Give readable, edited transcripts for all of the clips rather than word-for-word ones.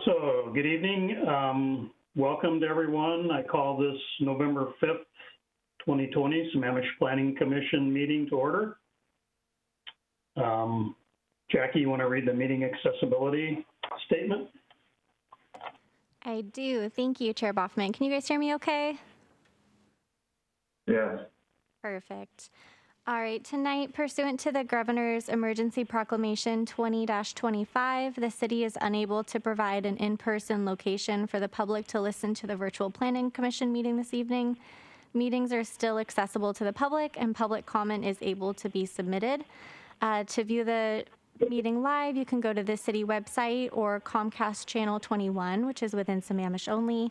So, good evening. Welcome to everyone. I call this November 5th, 2020 Sammamish Planning Commission meeting to order. Jackie, you want to read the meeting accessibility statement? I do. Thank you, Chair Boffman. Can you guys hear me okay? Yes. Perfect. All right, tonight, pursuant to the Governor's Emergency Proclamation 20-25, the city is unable to provide an in-person location for the public to listen to the virtual Planning Commission meeting this evening. Meetings are still accessible to the public, and public comment is able to be submitted. To view the meeting live, you can go to the city website or Comcast Channel 21, which is within Sammamish only.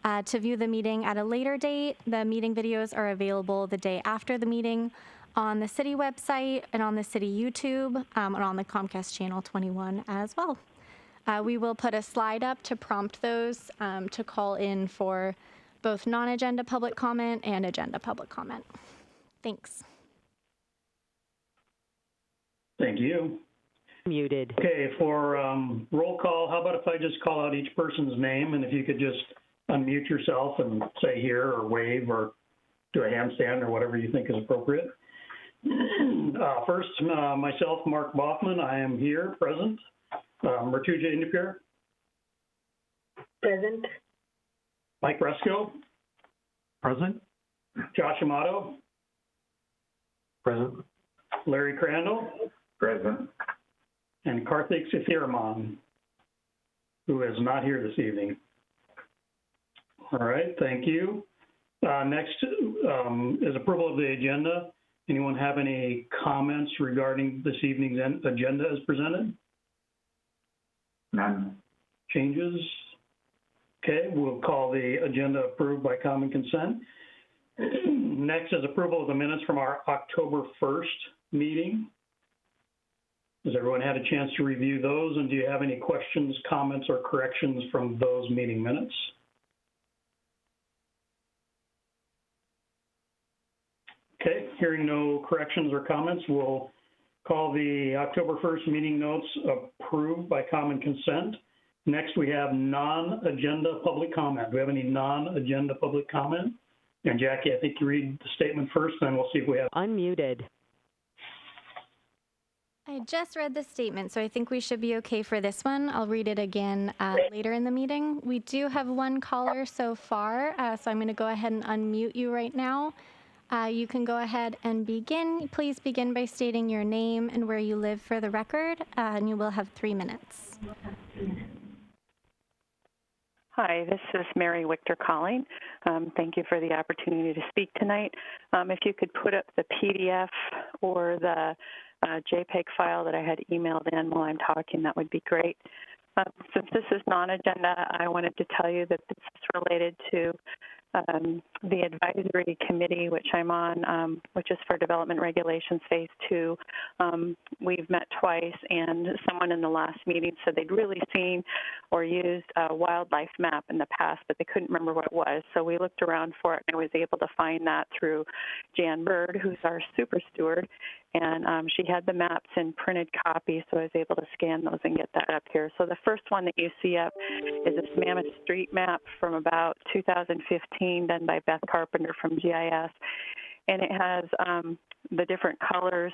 To view the meeting at a later date, the meeting videos are available the day after the meeting on the city website and on the city YouTube and on the Comcast Channel 21 as well. We will put a slide up to prompt those to call in for both non-agenda public comment and agenda public comment. Thanks. Thank you. Muted. Okay, for roll call, how about if I just call out each person's name, and if you could just unmute yourself and say here or wave or do a handstand or whatever you think is appropriate. First, myself, Mark Boffman, I am here, present. Mertuja Indipur. Present. Mike Resco. Present. Josh Amato. Present. Larry Crandall. Present. And Karthik Sithiraman, who is not here this evening. All right, thank you. Next is approval of the agenda. Anyone have any comments regarding this evening's agenda as presented? None. Changes? Okay, we'll call the agenda approved by common consent. Next is approval of the minutes from our October 1st meeting. Has everyone had a chance to review those, and do you have any questions, comments, or corrections from those meeting minutes? Okay, hearing no corrections or comments, we'll call the October 1st meeting notes approved by common consent. Next, we have non-agenda public comment. Do we have any non-agenda public comment? And Jackie, I think you read the statement first, then we'll see if we have. Unmuted. I just read the statement, so I think we should be okay for this one. I'll read it again later in the meeting. We do have one caller so far, so I'm going to go ahead and unmute you right now. You can go ahead and begin. Please begin by stating your name and where you live for the record, and you will have 3 minutes. Hi, this is Mary Wichter calling. Thank you for the opportunity to speak tonight. If you could put up the PDF or the JPEG file that I had emailed in while I'm talking, that would be great. Since this is non-agenda, I wanted to tell you that this is related to the advisory committee, which I'm on, which is for Development Regulations Phase 2. We've met twice, and someone in the last meeting said they'd really seen or used a wildlife map in the past, but they couldn't remember what it was. So we looked around for it, and I was able to find that through Jan Bird, who's our super steward. And she had the maps in printed copy, so I was able to scan those and get that up here. So the first one that you see up is a Sammamish street map from about 2015 done by Beth Carpenter from GIS. And it has the different colors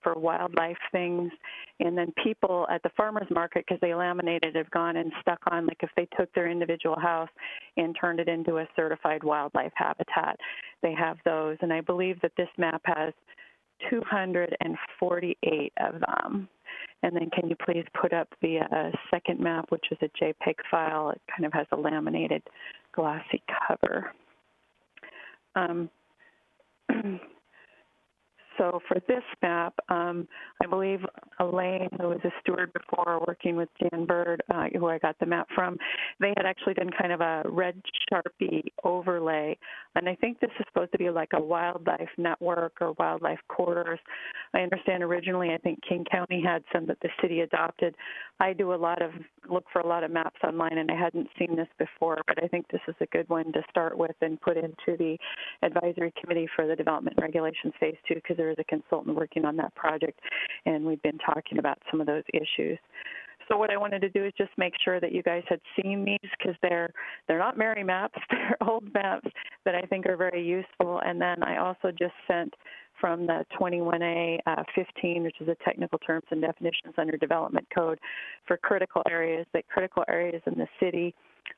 for wildlife things. And then people at the farmer's market, because they laminated, have gone and stuck on, like if they took their individual house and turned it into a certified wildlife habitat, they have those. And I believe that this map has 248 of them. And then can you please put up the second map, which is a JPEG file. It kind of has a laminated glossy cover. So for this map, I believe Elaine, who was a steward before working with Jan Bird, who I got the map from, they had actually done kind of a red Sharpie overlay. And I think this is supposed to be like a wildlife network or wildlife corridors. I understand originally, I think King County had some that the city adopted. I do look for a lot of maps online, and I hadn't seen this before, but I think this is a good one to start with and put into the advisory committee for the Development Regulations Phase 2, because there is a consultant working on that project, and we've been talking about some of those issues. So what I wanted to do is just make sure that you guys had seen these, because they're not Mary maps, they're old maps that I think are very useful. And then I also just sent from the 21A 15, which is a technical terms and definitions under development code for critical areas, that critical areas in the city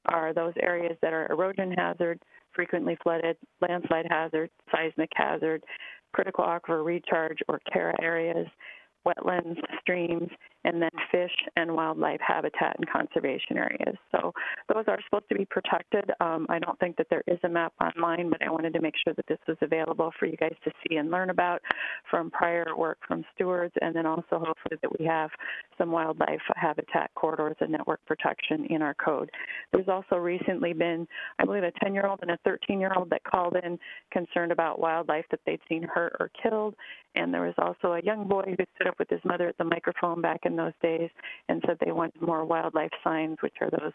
are those areas that are erosion hazard, frequently flooded, landslide hazard, seismic hazard, critical aquifer recharge or CARA areas, wetlands, streams, and then fish and wildlife habitat and conservation areas. So those are supposed to be protected. I don't think that there is a map online, but I wanted to make sure that this was available for you guys to see and learn about from prior work from stewards, and then also hopefully that we have some wildlife habitat corridors and network protection in our code. There's also recently been, I believe, a 10-year-old and a 13-year-old that called in concerned about wildlife that they'd seen hurt or killed. And there was also a young boy who stood up with his mother at the microphone back in those days and said they wanted more wildlife signs, which are those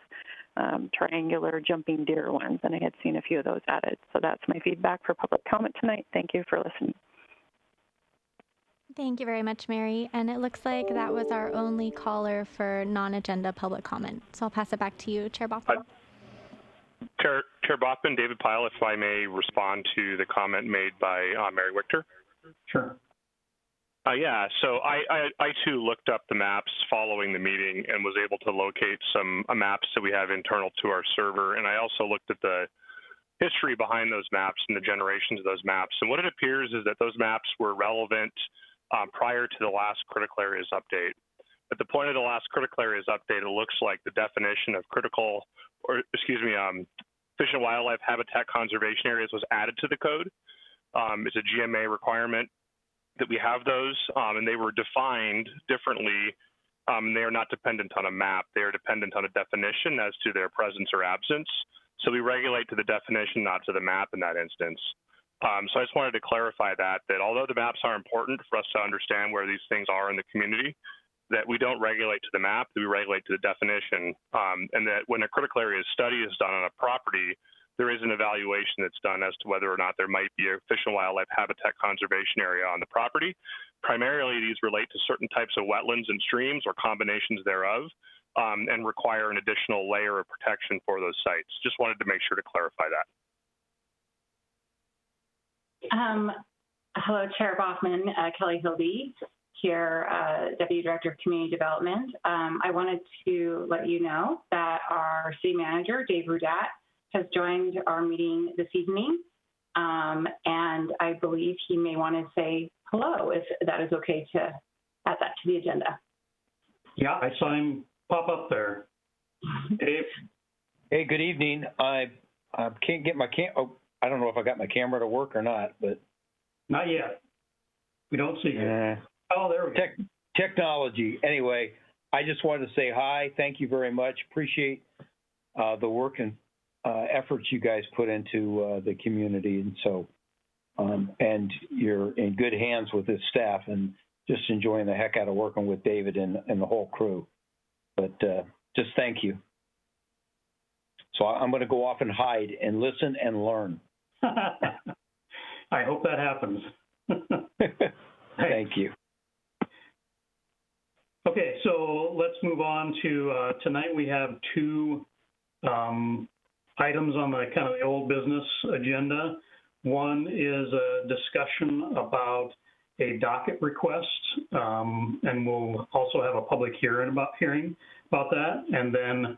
triangular jumping deer ones. And I had seen a few of those added. So that's my feedback for public comment tonight. Thank you for listening. Thank you very much, Mary. And it looks like that was our only caller for non-agenda public comment. So I'll pass it back to you, Chair Boffman. Chair Boffman, David Pyle, if I may respond to the comment made by Mary Wichter. Sure. Yeah, so I too looked up the maps following the meeting and was able to locate some maps that we have internal to our server. And I also looked at the history behind those maps and the generations of those maps. And what it appears is that those maps were relevant prior to the last critical areas update. At the point of the last critical areas update, it looks like the definition of fish and wildlife habitat conservation areas was added to the code. It's a GMA requirement that we have those, and they were defined differently. They are not dependent on a map. They are dependent on a definition as to their presence or absence. So we regulate to the definition, not to the map in that instance. So I just wanted to clarify that although the maps are important for us to understand where these things are in the community, that we don't regulate to the map, that we regulate to the definition, and that when a critical area study is done on a property, there is an evaluation that's done as to whether or not there might be a fish and wildlife habitat conservation area on the property. Primarily, these relate to certain types of wetlands and streams or combinations thereof, and require an additional layer of protection for those sites. Just wanted to make sure to clarify that. Hello, Chair Boffman, Kelly Hildy here, Deputy Director of Community Development. I wanted to let you know that our City Manager, Dave Rudat, has joined our meeting this evening, and I believe he may want to say hello, if that is okay to add that to the agenda. Yeah, I saw him pop up there. Dave? Hey, good evening. I can't get my I don't know if I got my camera to work or not, but Not yet. We don't see you. Oh, there we go. Technology. Anyway, I just wanted to say hi. Thank you very much. Appreciate the work and efforts you guys put into the community, and so and you're in good hands with this staff, and just enjoying the heck out of working with David and the whole crew. But just thank you. So I'm going to go off and hide and listen and learn. I hope that happens. Thank you. Okay, so let's move on to tonight. We have two items on the kind of the old business agenda. One is a discussion about a docket request, and we'll also have a public hearing about that. And then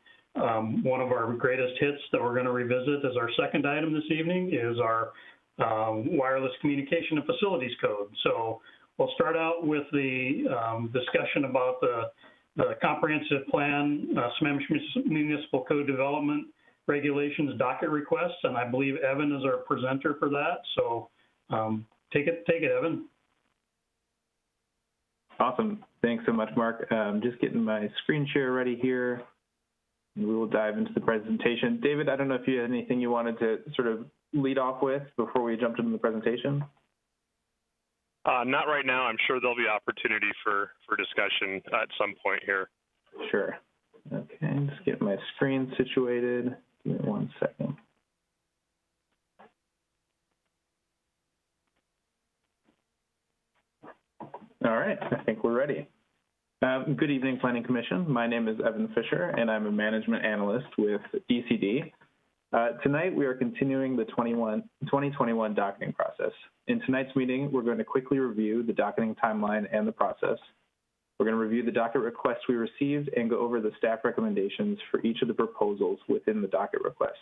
one of our greatest hits that we're going to revisit as our second item this evening is our wireless communication and facilities code. So we'll start out with the discussion about the comprehensive plan, Sammamish Municipal Code Development Regulations docket requests, and I believe Evan is our presenter for that. So take it, Evan. Awesome. Thanks so much, Mark. Just getting my screen share ready here. We will dive into the presentation. David, I don't know if you had anything you wanted to sort of lead off with before we jumped into the presentation. Not right now. I'm sure there'll be opportunity for discussion at some point here. Sure. Okay, just get my screen situated. Give me 1 second. All right, I think we're ready. Good evening, Planning Commission. My name is Evan Fisher, and I'm a management analyst with DCD. Tonight, we are continuing the 2021 docketing process. In tonight's meeting, we're going to quickly review the docketing timeline and the process. We're going to review the docket requests we received and go over the staff recommendations for each of the proposals within the docket request.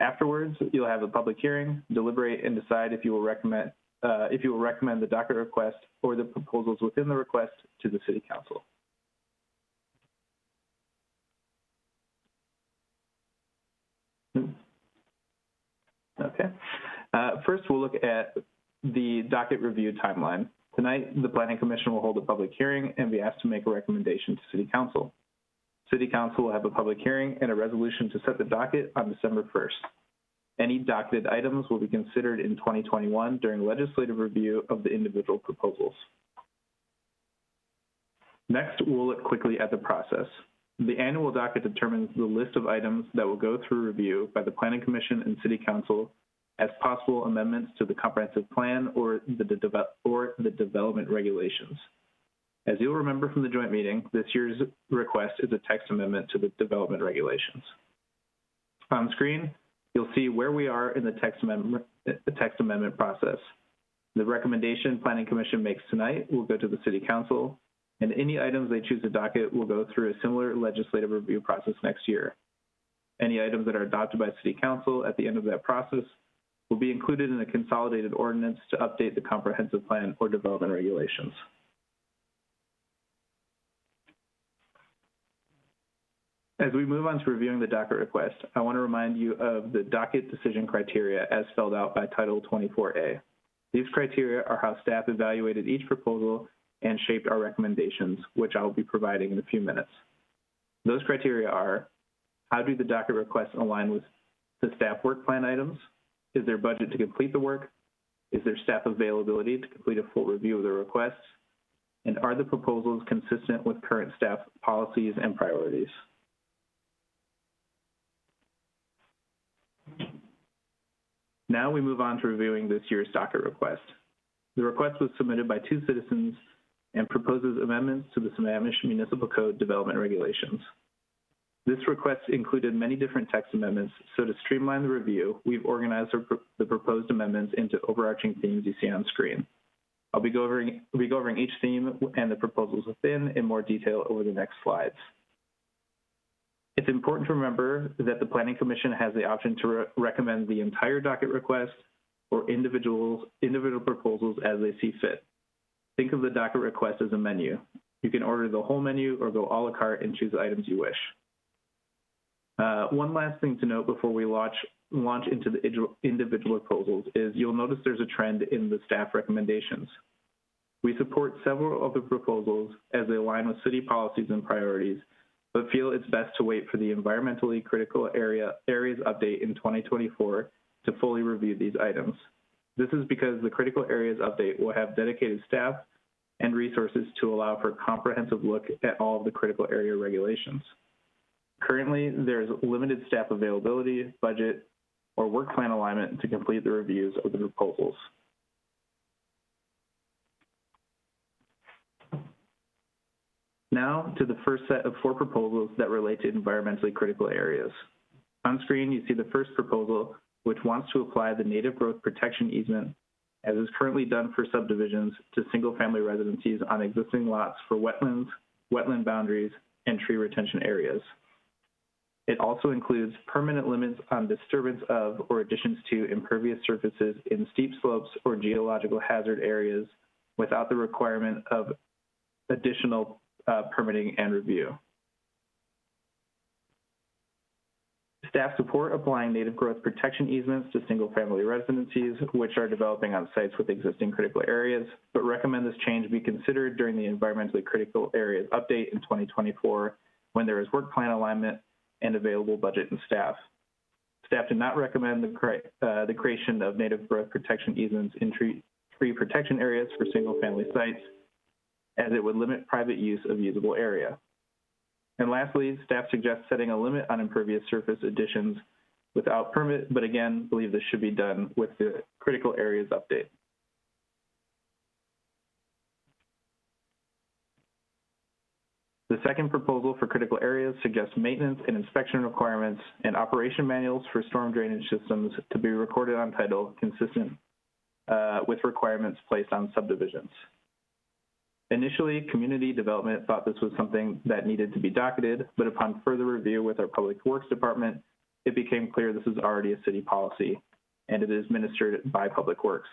Afterwards, you'll have a public hearing, deliberate, and decide if you will recommend the docket request or the proposals within the request to the City Council. Okay. First, we'll look at the docket review timeline. Tonight, the Planning Commission will hold a public hearing and be asked to make a recommendation to City Council. City Council will have a public hearing and a resolution to set the docket on December 1st. Any docketed items will be considered in 2021 during legislative review of the individual proposals. Next, we'll look quickly at the process. The annual docket determines the list of items that will go through review by the Planning Commission and City Council as possible amendments to the comprehensive plan or the development regulations. As you'll remember from the joint meeting, this year's request is a text amendment to the development regulations. On screen, you'll see where we are in the text amendment process. The recommendation Planning Commission makes tonight will go to the City Council, and any items they choose to docket will go through a similar legislative review process next year. Any items that are adopted by City Council at the end of that process will be included in a consolidated ordinance to update the comprehensive plan or development regulations. As we move on to reviewing the docket request, I want to remind you of the docket decision criteria as spelled out by Title 24A. These criteria are how staff evaluated each proposal and shaped our recommendations, which I will be providing in a few minutes. Those criteria are: how do the docket requests align with the staff work plan items? Is there budget to complete the work? Is there staff availability to complete a full review of the requests? And are the proposals consistent with current staff policies and priorities? Now we move on to reviewing this year's docket request. The request was submitted by 2 citizens and proposes amendments to the Sammamish Municipal Code development regulations. This request included many different text amendments, so to streamline the review, we've organized the proposed amendments into overarching themes you see on screen. I'll be covering each theme and the proposals within in more detail over the next slides. It's important to remember that the Planning Commission has the option to recommend the entire docket request or individual proposals as they see fit. Think of the docket request as a menu. You can order the whole menu or go a la carte and choose the items you wish. One last thing to note before we launch into the individual proposals is you'll notice there's a trend in the staff recommendations. We support several of the proposals as they align with city policies and priorities, but feel it's best to wait for the environmentally critical areas update in 2024 to fully review these items. This is because the critical areas update will have dedicated staff and resources to allow for a comprehensive look at all of the critical area regulations. Currently, there's limited staff availability, budget, or work plan alignment to complete the reviews of the proposals. Now to the first set of 4 proposals that relate to environmentally critical areas. On screen, you see the first proposal, which wants to apply the native growth protection easement, as is currently done for subdivisions, to single-family residencies on existing lots for wetlands, wetland boundaries, and tree retention areas. It also includes permanent limits on disturbance of or additions to impervious surfaces in steep slopes or geological hazard areas without the requirement of additional permitting and review. Staff support applying native growth protection easements to single-family residencies, which are developing on sites with existing critical areas, but recommend this change be considered during the environmentally critical areas update in 2024 when there is work plan alignment and available budget and staff. Staff did not recommend the creation of native growth protection easements in tree protection areas for single-family sites, as it would limit private use of usable area. And lastly, staff suggests setting a limit on impervious surface additions without permit, but again, believe this should be done with the critical areas update. The second proposal for critical areas suggests maintenance and inspection requirements and operation manuals for storm drainage systems to be recorded on title consistent with requirements placed on subdivisions. Initially, community development thought this was something that needed to be docketed, but upon further review with our Public Works Department, it became clear this is already a city policy, and it is administered by Public Works.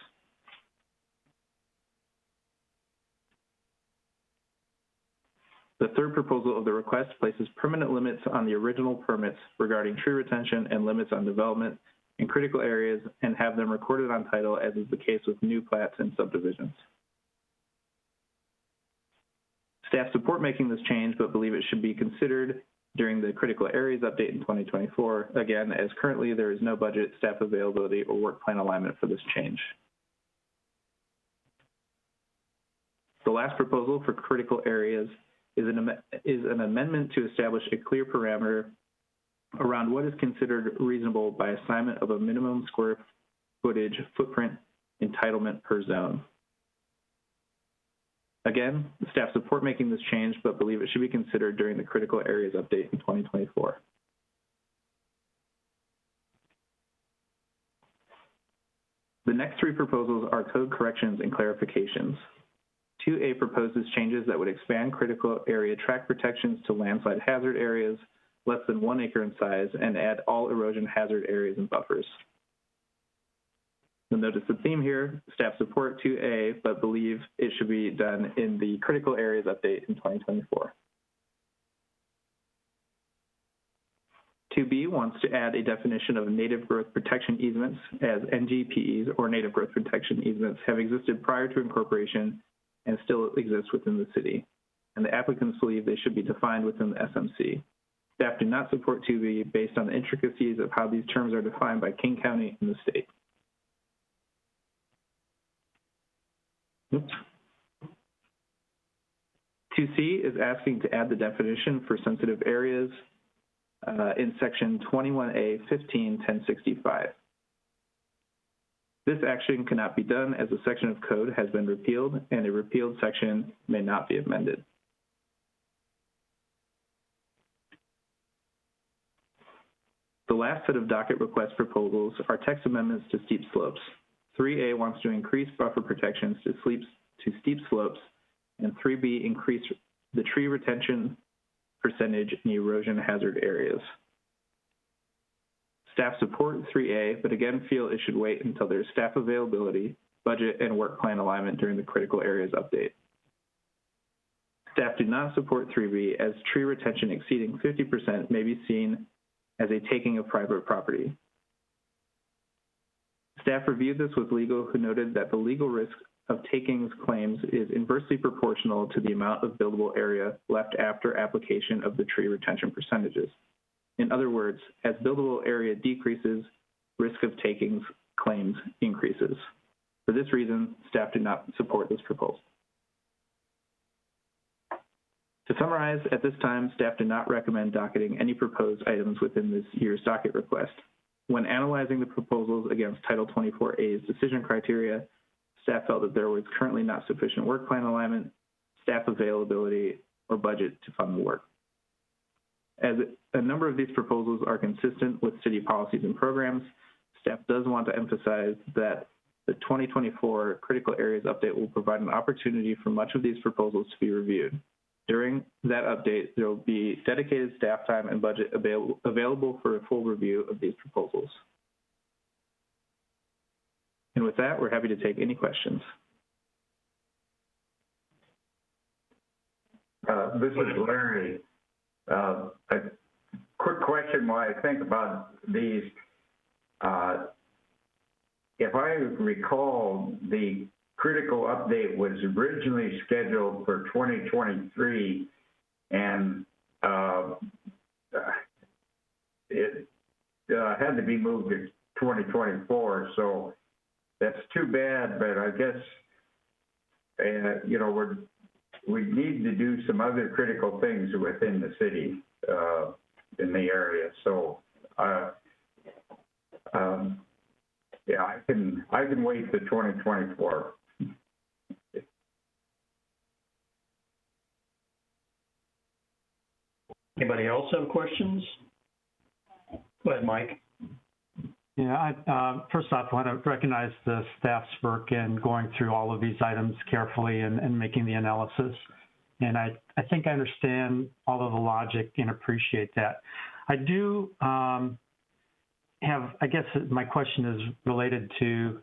The third proposal of the request places permanent limits on the original permits regarding tree retention and limits on development in critical areas and have them recorded on title, as is the case with new plats and subdivisions. Staff support making this change, but believe it should be considered during the critical areas update in 2024, again, as currently there is no budget, staff availability, or work plan alignment for this change. The last proposal for critical areas is an amendment to establish a clear parameter around what is considered reasonable by assignment of a minimum square footage footprint entitlement per zone. Again, staff support making this change, but believe it should be considered during the critical areas update in 2024. The next three proposals are code corrections and clarifications. 2A proposes changes that would expand critical area track protections to landslide hazard areas less than 1 acre in size and add all erosion hazard areas and buffers. You'll notice the theme here, staff support 2A, but believe it should be done in the critical areas update in 2024. 2B wants to add a definition of native growth protection easements, as NGPEs or native growth protection easements have existed prior to incorporation and still exist within the city, and the applicants believe they should be defined within the SMC. Staff do not support 2B based on the intricacies of how these terms are defined by King County and the state. Oops. 2C is asking to add the definition for sensitive areas in section 21A 15-1065. This action cannot be done as a section of code has been repealed and a repealed section may not be amended. The last set of docket request proposals are text amendments to steep slopes. 3A wants to increase buffer protections to steep slopes, and 3B increase the tree retention percentage in erosion hazard areas. Staff support 3A, but again feel it should wait until there's staff availability, budget, and work plan alignment during the critical areas update. Staff do not support 3B, as tree retention exceeding 50% may be seen as a taking of private property. Staff reviewed this with legal, who noted that the legal risk of takings claims is inversely proportional to the amount of buildable area left after application of the tree retention percentages. In other words, as buildable area decreases, risk of takings claims increases. For this reason, staff do not support this proposal. To summarize, at this time, staff do not recommend docketing any proposed items within this year's docket request. When analyzing the proposals against Title 24A's decision criteria, staff felt that there was currently not sufficient work plan alignment, staff availability, or budget to fund the work. As a number of these proposals are consistent with city policies and programs, staff does want to emphasize that the 2024 critical areas update will provide an opportunity for much of these proposals to be reviewed. During that update, there will be dedicated staff time and budget available for a full review of these proposals. And with that, we're happy to take any questions. This is Larry. A quick question while I think about these. If I recall, the critical update was originally scheduled for 2023, and it had to be moved to 2024. So that's too bad, but I guess, you know, we need to do some other critical things within the city in the area. So yeah, I can wait to 2024. Anybody else have questions? Go ahead, Mike. Yeah, first off, I want to recognize the staff's work in going through all of these items carefully and making the analysis. And I think I understand all of the logic and appreciate that. I do I guess my question is related to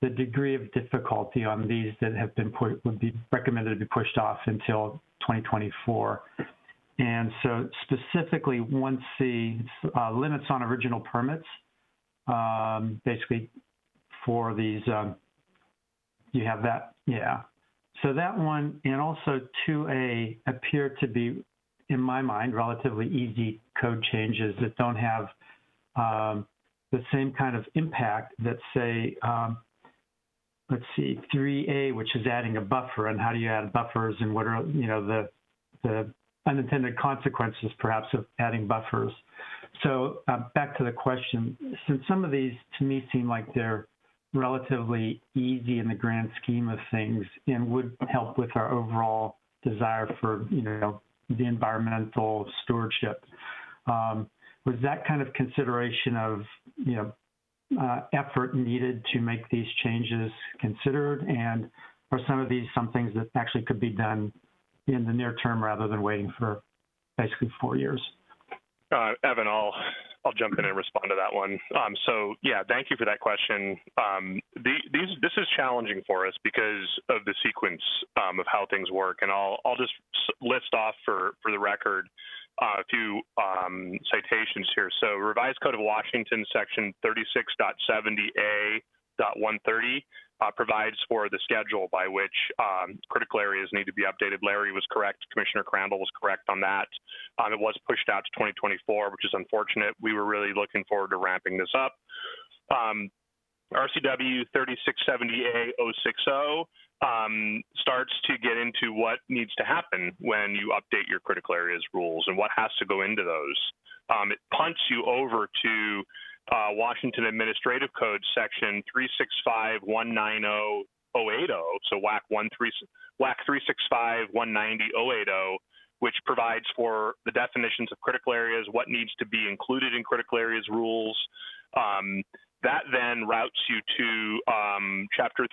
the degree of difficulty on these that have been would be recommended to be pushed off until 2024. And so specifically 1C, limits on original permits, basically for these, you have that, yeah. So that one, and also 2A appear to be, in my mind, relatively easy code changes that don't have the same kind of impact that, say, let's see, 3A, which is adding a buffer, and how do you add buffers, and what are, you know, the unintended consequences, perhaps, of adding buffers. So back to the question, since some of these, to me, seem like they're relatively easy in the grand scheme of things and would help with our overall desire for, you know, the environmental stewardship, was that kind of consideration of, you know, effort needed to make these changes considered? And are some of these some things that actually could be done in the near term rather than waiting for basically 4 years? Evan, I'll jump in and respond to that one. So yeah, thank you for that question. This is challenging for us because of the sequence of how things work, and I'll just list off for the record a few citations here. So Revised Code of Washington, Section 36.70A.130 provides for the schedule by which critical areas need to be updated. Larry was correct. Commissioner Crandall was correct on that. It was pushed out to 2024, which is unfortunate. We were really looking forward to ramping this up. RCW 3670A.060 starts to get into what needs to happen when you update your critical areas rules and what has to go into those. It punts you over to Washington Administrative Code Section 365.190.080, so WAC 365.190.080, which provides for the definitions of critical areas, what needs to be included in critical areas rules. That then routes you to Chapter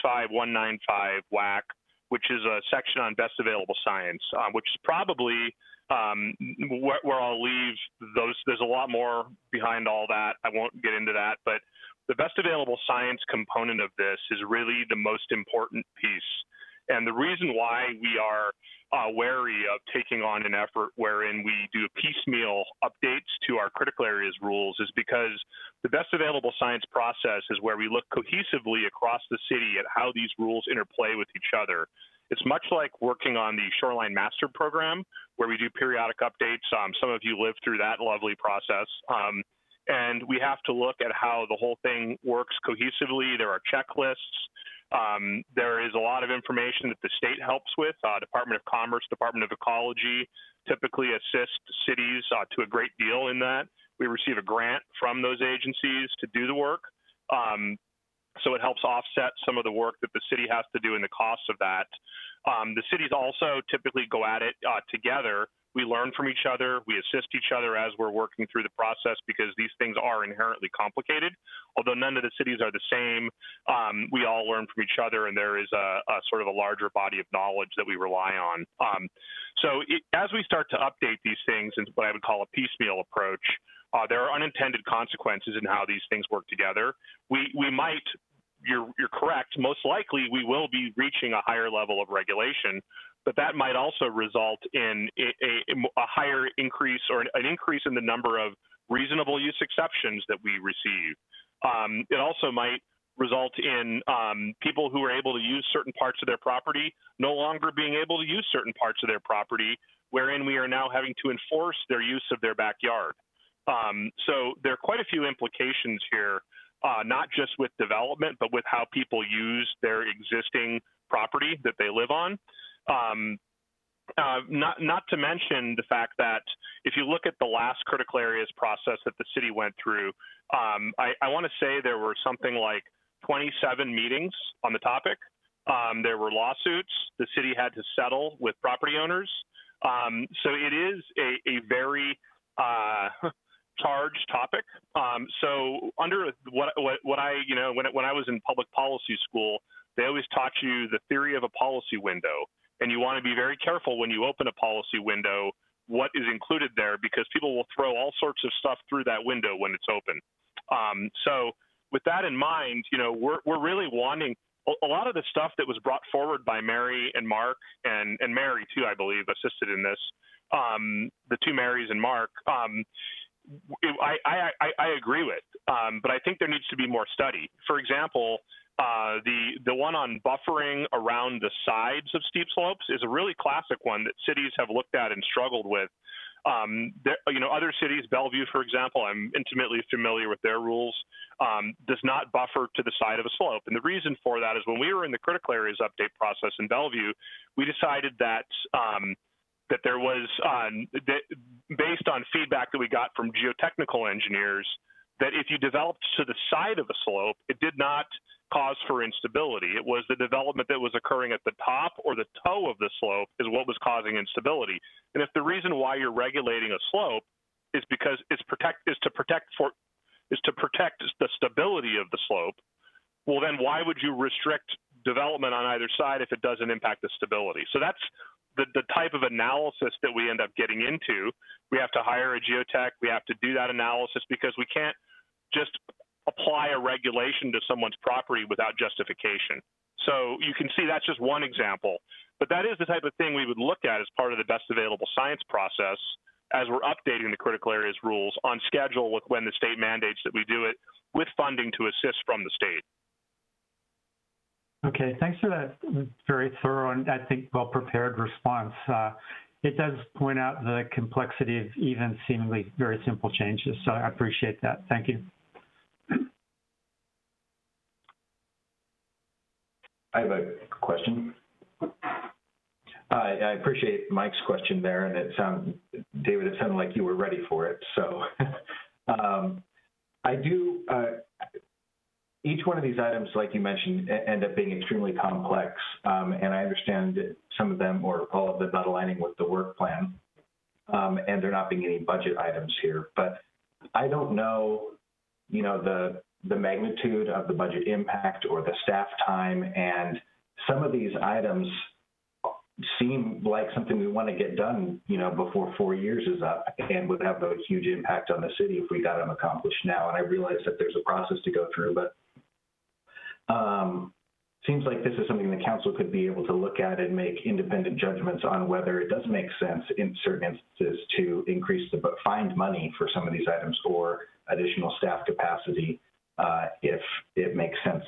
365.195 WAC, which is a section on best available science, which is probably where I'll leave those. There's a lot more behind all that. I won't get into that, but the best available science component of this is really the most important piece. And the reason why we are wary of taking on an effort wherein we do piecemeal updates to our critical areas rules is because the best available science process is where we look cohesively across the city at how these rules interplay with each other. It's much like working on the Shoreline Master Program, where we do periodic updates. Some of you lived through that lovely process. And we have to look at how the whole thing works cohesively. There are checklists. There is a lot of information that the state helps with. Department of Commerce, Department of Ecology typically assist cities to a great deal in that. We receive a grant from those agencies to do the work. So it helps offset some of the work that the city has to do and the costs of that. The cities also typically go at it together. We learn from each other. We assist each other as we're working through the process because these things are inherently complicated. Although none of the cities are the same, we all learn from each other, and there is a sort of a larger body of knowledge that we rely on. As we start to update these things in what I would call a piecemeal approach, there are unintended consequences in how these things work together. We might, you're correct, most likely we will be reaching a higher level of regulation, but that might also result in a higher increase or an increase in the number of reasonable use exceptions that we receive. It also might result in people who are able to use certain parts of their property no longer being able to use certain parts of their property, wherein we are now having to enforce their use of their backyard. So there are quite a few implications here, not just with development, but with how people use their existing property that they live on. Not to mention the fact that if you look at the last critical areas process that the city went through, I want to say there were something like 27 meetings on the topic. There were lawsuits. The city had to settle with property owners. So it is a very charged topic. So under what I, when I was in public policy school, they always taught you the theory of a policy window. And you want to be very careful when you open a policy window, what is included there, because people will throw all sorts of stuff through that window when it's open. So with that in mind, we're really wanting a lot of the stuff that was brought forward by Mary and Mark, and Mary too, I believe, assisted in this. The two Marys and Mark, I agree with, but I think there needs to be more study. For example, the one on buffering around the sides of steep slopes is a really classic one that cities have looked at and struggled with. Other cities, Bellevue, for example, I'm intimately familiar with their rules, does not buffer to the side of a slope. And the reason for that is when we were in the critical areas update process in Bellevue, we decided that that there was, based on feedback that we got from geotechnical engineers, that if you developed to the side of a slope, it did not cause for instability. It was the development that was occurring at the top or the toe of the slope is what was causing instability. And if the reason why you're regulating a slope is because is to protect the stability of the slope, well, then why would you restrict development on either side if it doesn't impact the stability? So that's the type of analysis that we end up getting into. We have to hire a geotech. We have to do that analysis because we can't just apply a regulation to someone's property without justification. So you can see that's just one example. But that is the type of thing we would look at as part of the best available science process as we're updating the critical areas rules on schedule with when the state mandates that we do it, with funding to assist from the state. Okay, thanks for that very thorough and I think well-prepared response. It does point out the complexity of even seemingly very simple changes, so I appreciate that. Thank you. I have a question. I appreciate Mike's question there, and David, it sounded like you were ready for it. So I do, each one of these items, like you mentioned, end up being extremely complex, and I understand that some of them or all of them not aligning with the work plan, and there not being any budget items here. But I don't know, the magnitude of the budget impact or the staff time, and some of these items seem like something we want to get done, before 4 years is up, and would have a huge impact on the city if we got them accomplished now. And I realize that there's a process to go through, but seems like this is something the council could be able to look at and make independent judgments on whether it does make sense in certain instances to find money for some of these items or additional staff capacity if it makes sense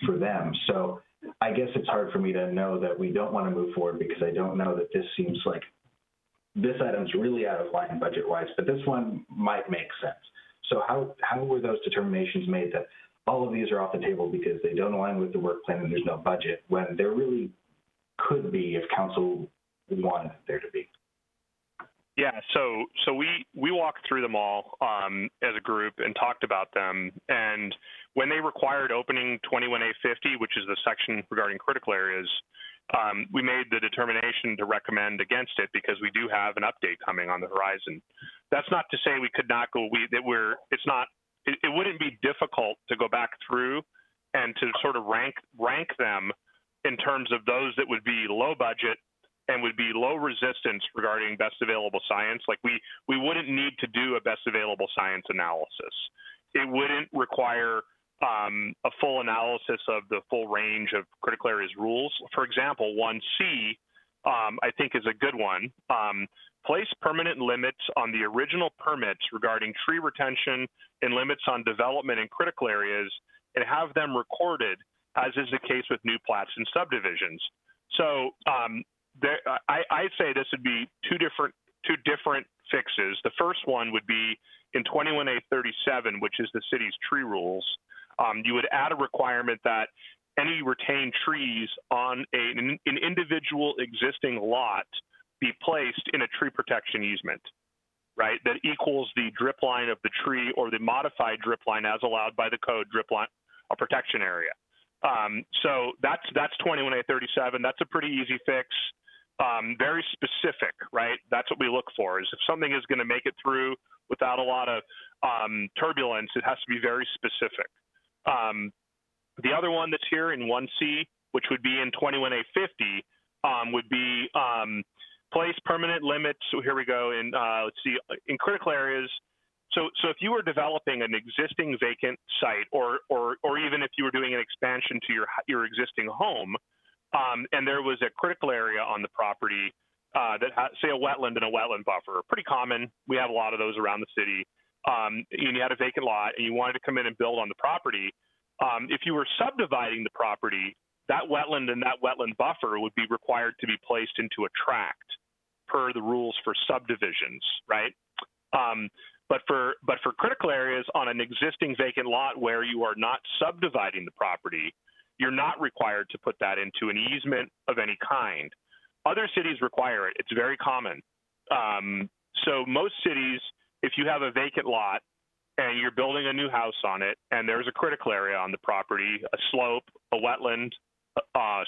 for them. So I guess it's hard for me to know that we don't want to move forward because I don't know that this seems like this item's really out of line budget-wise, but this one might make sense. So how were those determinations made that all of these are off the table because they don't align with the work plan and there's no budget, when there really could be if council wanted there to be? Yeah, so we walked through them all as a group and talked about them. And when they required opening 21A50, which is the section regarding critical areas, we made the determination to recommend against it because we do have an update coming on the horizon. That's not to say we could not go. It wouldn't be difficult to go back through and to sort of rank them in terms of those that would be low budget and would be low resistance regarding best available science. Like we wouldn't need to do a best available science analysis. It wouldn't require a full analysis of the full range of critical areas rules. For example, 1C, I think is a good one. Place permanent limits on the original permits regarding tree retention and limits on development in critical areas and have them recorded, as is the case with new plats and subdivisions. So I say this would be two different fixes. The first one would be in 21A37, which is the city's tree rules. You would add a requirement that any retained trees on an individual existing lot be placed in a tree protection easement, right? That equals the drip line of the tree or the modified drip line as allowed by the code drip line, a protection area. So that's 21A37. That's a pretty easy fix. Very specific, right? That's what we look for, is if something is going to make it through without a lot of turbulence, it has to be very specific. The other one that's here in 1C, which would be in 21A50, would be place permanent limits. So here we go. In let's see, in critical areas. So if you were developing an existing vacant site, or even if you were doing an expansion to your existing home, and there was a critical area on the property that had, say, a wetland and a wetland buffer, pretty common. We have a lot of those around the city. And you had a vacant lot and you wanted to come in and build on the property. If you were subdividing the property, that wetland and that wetland buffer would be required to be placed into a tract per the rules for subdivisions, right? But for critical areas on an existing vacant lot where you are not subdividing the property, you're not required to put that into an easement of any kind. Other cities require it. It's very common. So most cities, if you have a vacant lot and you're building a new house on it and there's a critical area on the property, a slope, a wetland,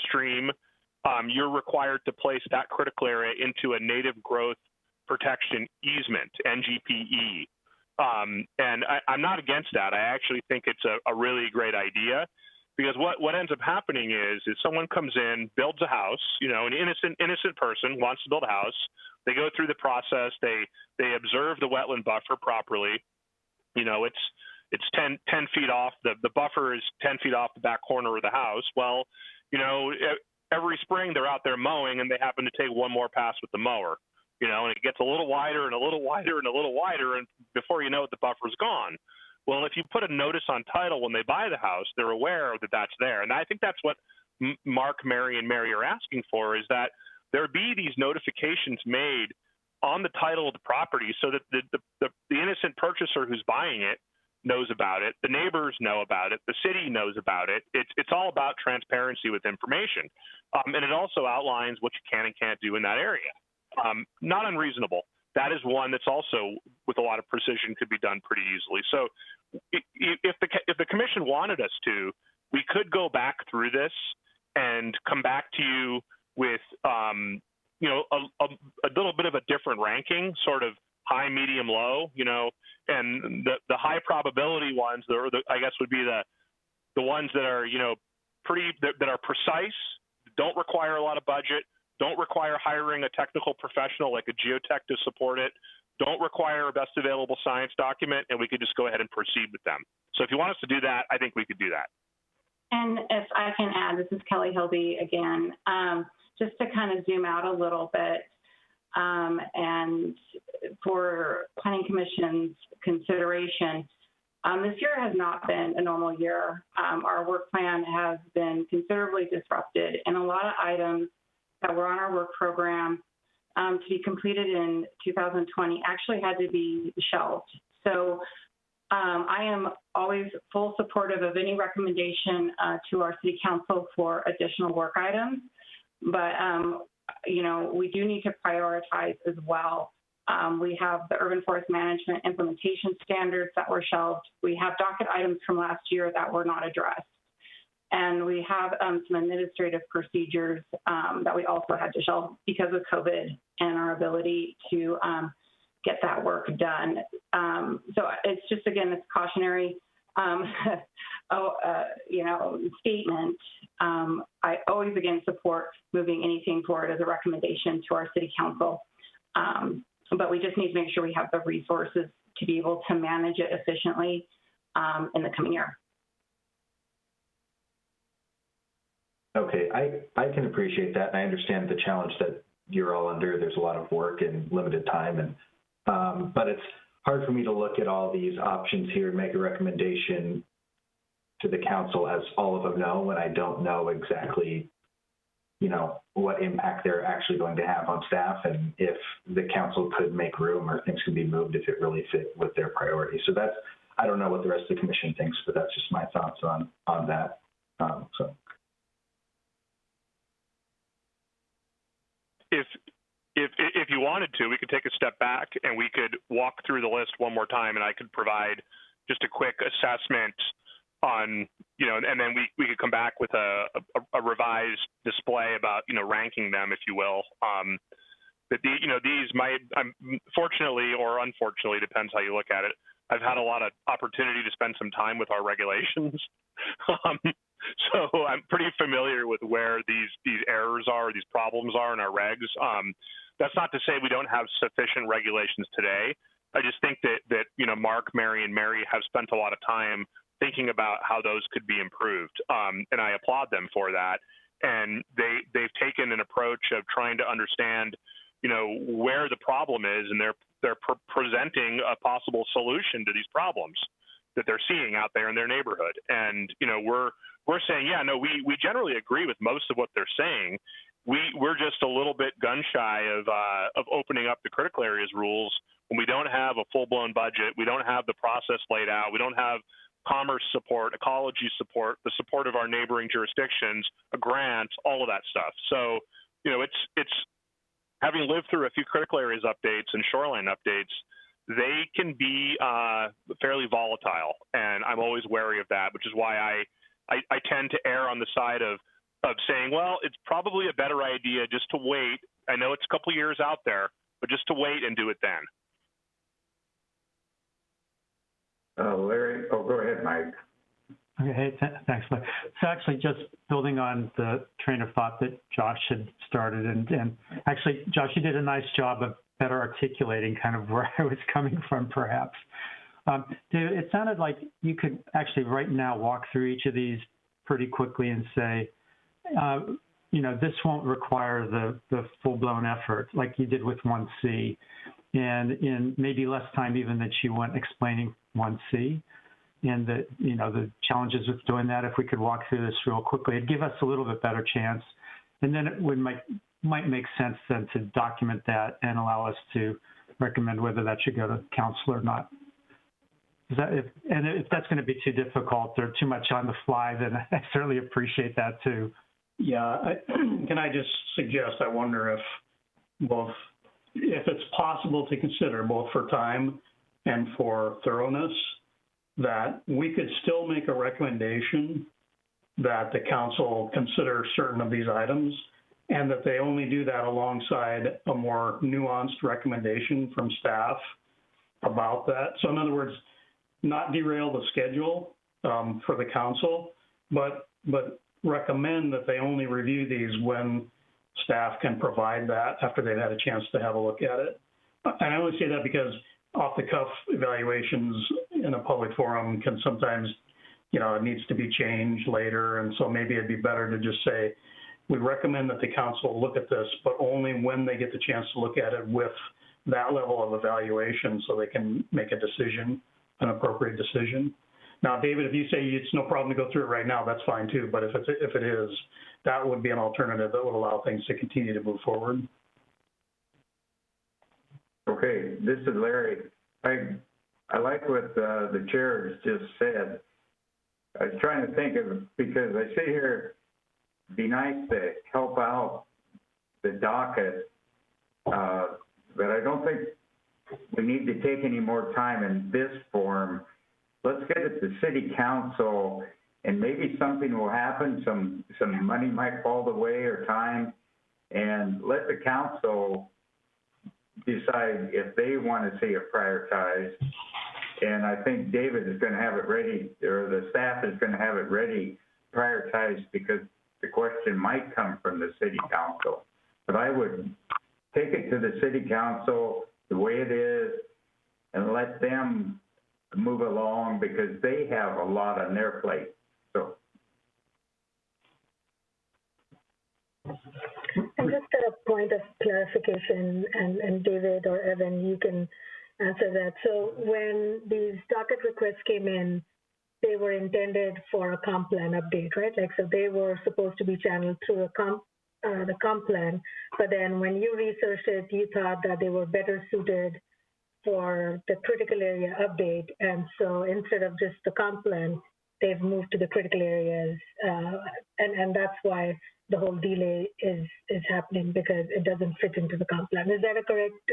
stream, you're required to place that critical area into a native growth protection easement, NGPE. And I'm not against that. I actually think it's a really great idea, because what ends up happening is someone comes in, builds a house, an innocent person wants to build a house. They go through the process. They observe the wetland buffer properly. It's 10 feet off. The buffer is 10 feet off the back corner of the house. Well, every spring they're out there mowing and they happen to take one more pass with the mower, and it gets a little wider and a little wider and a little wider. And before you know it, the buffer's gone. Well, if you put a notice on title when they buy the house, they're aware that that's there. And I think that's what Mark, Mary, and Mary are asking for, is that there be these notifications made on the title of the property so that the innocent purchaser who's buying it knows about it, the neighbors know about it, the city knows about it. It's all about transparency with information. And it also outlines what you can and can't do in that area. Not unreasonable. That is one that's also, with a lot of precision, could be done pretty easily. So if the commission wanted us to, we could go back through this and come back to you with a little bit of a different ranking, sort of high, medium, low, and the high probability ones, I guess, would be the ones that are, that are precise, don't require a lot of budget, don't require hiring a technical professional like a geotech to support it, don't require a best available science document, and we could just go ahead and proceed with them. So if you want us to do that, I think we could do that. And if I can add, this is Kelly Hildy again, just to kind of zoom out a little bit, and for Planning Commission's consideration, this year has not been a normal year. Our work plan has been considerably disrupted, and a lot of items that were on our work program to be completed in 2020 actually had to be shelved. So I am always full supportive of any recommendation to our City Council for additional work items, but we do need to prioritize as well. We have the urban forest management implementation standards that were shelved. We have docket items from last year that were not addressed. And we have some administrative procedures that we also had to shelve because of COVID and our ability to get that work done. So it's just, again, it's cautionary statement. I always, again, support moving anything forward as a recommendation to our City Council. But we just need to make sure we have the resources to be able to manage it efficiently in the coming year. Okay, I can appreciate that. I understand the challenge that you're all under. There's a lot of work and limited time, and but it's hard for me to look at all these options here and make a recommendation to the council as all of them know when I don't know exactly, what impact they're actually going to have on staff, and if the council could make room or things could be moved if it really fit with their priorities. So that's, I don't know what the rest of the commission thinks, but that's just my thoughts on that. So. If you wanted to, we could take a step back and we could walk through the list one more time, and I could provide just a quick assessment on, and then we could come back with a revised display about, ranking them, if you will. But these might, fortunately or unfortunately, depends how you look at it. I've had a lot of opportunity to spend some time with our regulations. So I'm pretty familiar with where these errors are, these problems are in our regs. That's not to say we don't have sufficient regulations today. I just think that Mark, Mary, and Mary have spent a lot of time thinking about how those could be improved, and I applaud them for that. And they've taken an approach of trying to understand, where the problem is, and they're presenting a possible solution to these problems that they're seeing out there in their neighborhood. And we're saying, yeah, no, we generally agree with most of what they're saying. We're just a little bit gun shy of opening up the critical areas rules when we don't have a full-blown budget, we don't have the process laid out, we don't have commerce support, ecology support, the support of our neighboring jurisdictions, a grant, all of that stuff. So, it's having lived through a few critical areas updates and shoreline updates, they can be fairly volatile, and I'm always wary of that, which is why I tend to err on the side of saying, well, it's probably a better idea just to wait. I know it's a couple years out there, but just to wait and do it then. Larry, go ahead, Mike. Okay, hey, thanks, Mike. So actually just building on the train of thought that Josh had started, and actually, Josh, you did a nice job of better articulating kind of where I was coming from, perhaps. David, it sounded like you could actually right now walk through each of these pretty quickly and say, this won't require the full-blown effort like you did with 1C, and in maybe less time even that you went explaining 1C, and that, the challenges with doing that, if we could walk through this real quickly, it'd give us a little bit better chance. And then it might make sense then to document that and allow us to recommend whether that should go to council or not. If that's going to be too difficult or too much on the fly, then I certainly appreciate that too. Yeah, can I just suggest, I wonder if it's possible to consider, both for time and for thoroughness, that we could still make a recommendation that the council consider certain of these items, and that they only do that alongside a more nuanced recommendation from staff about that. So in other words, not derail the schedule for the council, but recommend that they only review these when staff can provide that after they've had a chance to have a look at it. And I only say that because off-the-cuff evaluations in a public forum can sometimes, it needs to be changed later, and so maybe it'd be better to just say, we recommend that the council look at this, but only when they get the chance to look at it with that level of evaluation so they can make a decision, an appropriate decision. Now, David, if you say it's no problem to go through it right now, that's fine too, but if it is, that would be an alternative that would allow things to continue to move forward. Okay, this is Larry. I like what the chair has just said. I was trying to think of, because I see here, it'd be nice to help out the docket, but I don't think we need to take any more time in this form. Let's get it to city council, and maybe something will happen, some money might fall away or time, and let the council decide if they want to see it prioritized. And I think David is going to have it ready, or the staff is going to have it ready, prioritized, because the question might come from the city council. But I would take it to the city council the way it is and let them move along, because they have a lot on their plate. So. And just a point of clarification, and David or Evan, you can answer that. So when these docket requests came in, they were intended for a comp plan update, right? Like, so they were supposed to be channeled through the comp plan, but then when you researched it, you thought that they were better suited for the critical area update, and so instead of just the comp plan, they've moved to the critical areas, and that's why the whole delay is happening, because it doesn't fit into the comp plan. Is that a correct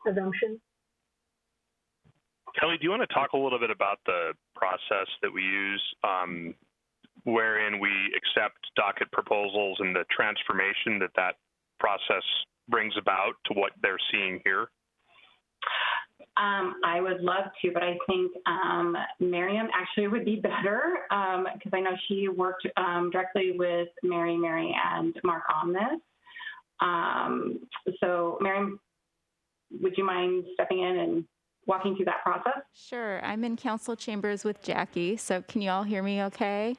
assumption? Kelly, do you want to talk a little bit about the process that we use wherein we accept docket proposals and the transformation that that process brings about to what they're seeing here? I would love to, but I think Miriam actually would be better because I know she worked directly with Mary, and Mark on this. So Miriam, would you mind stepping in and walking through that process? Sure. I'm in council chambers with Jackie, so can you all hear me okay?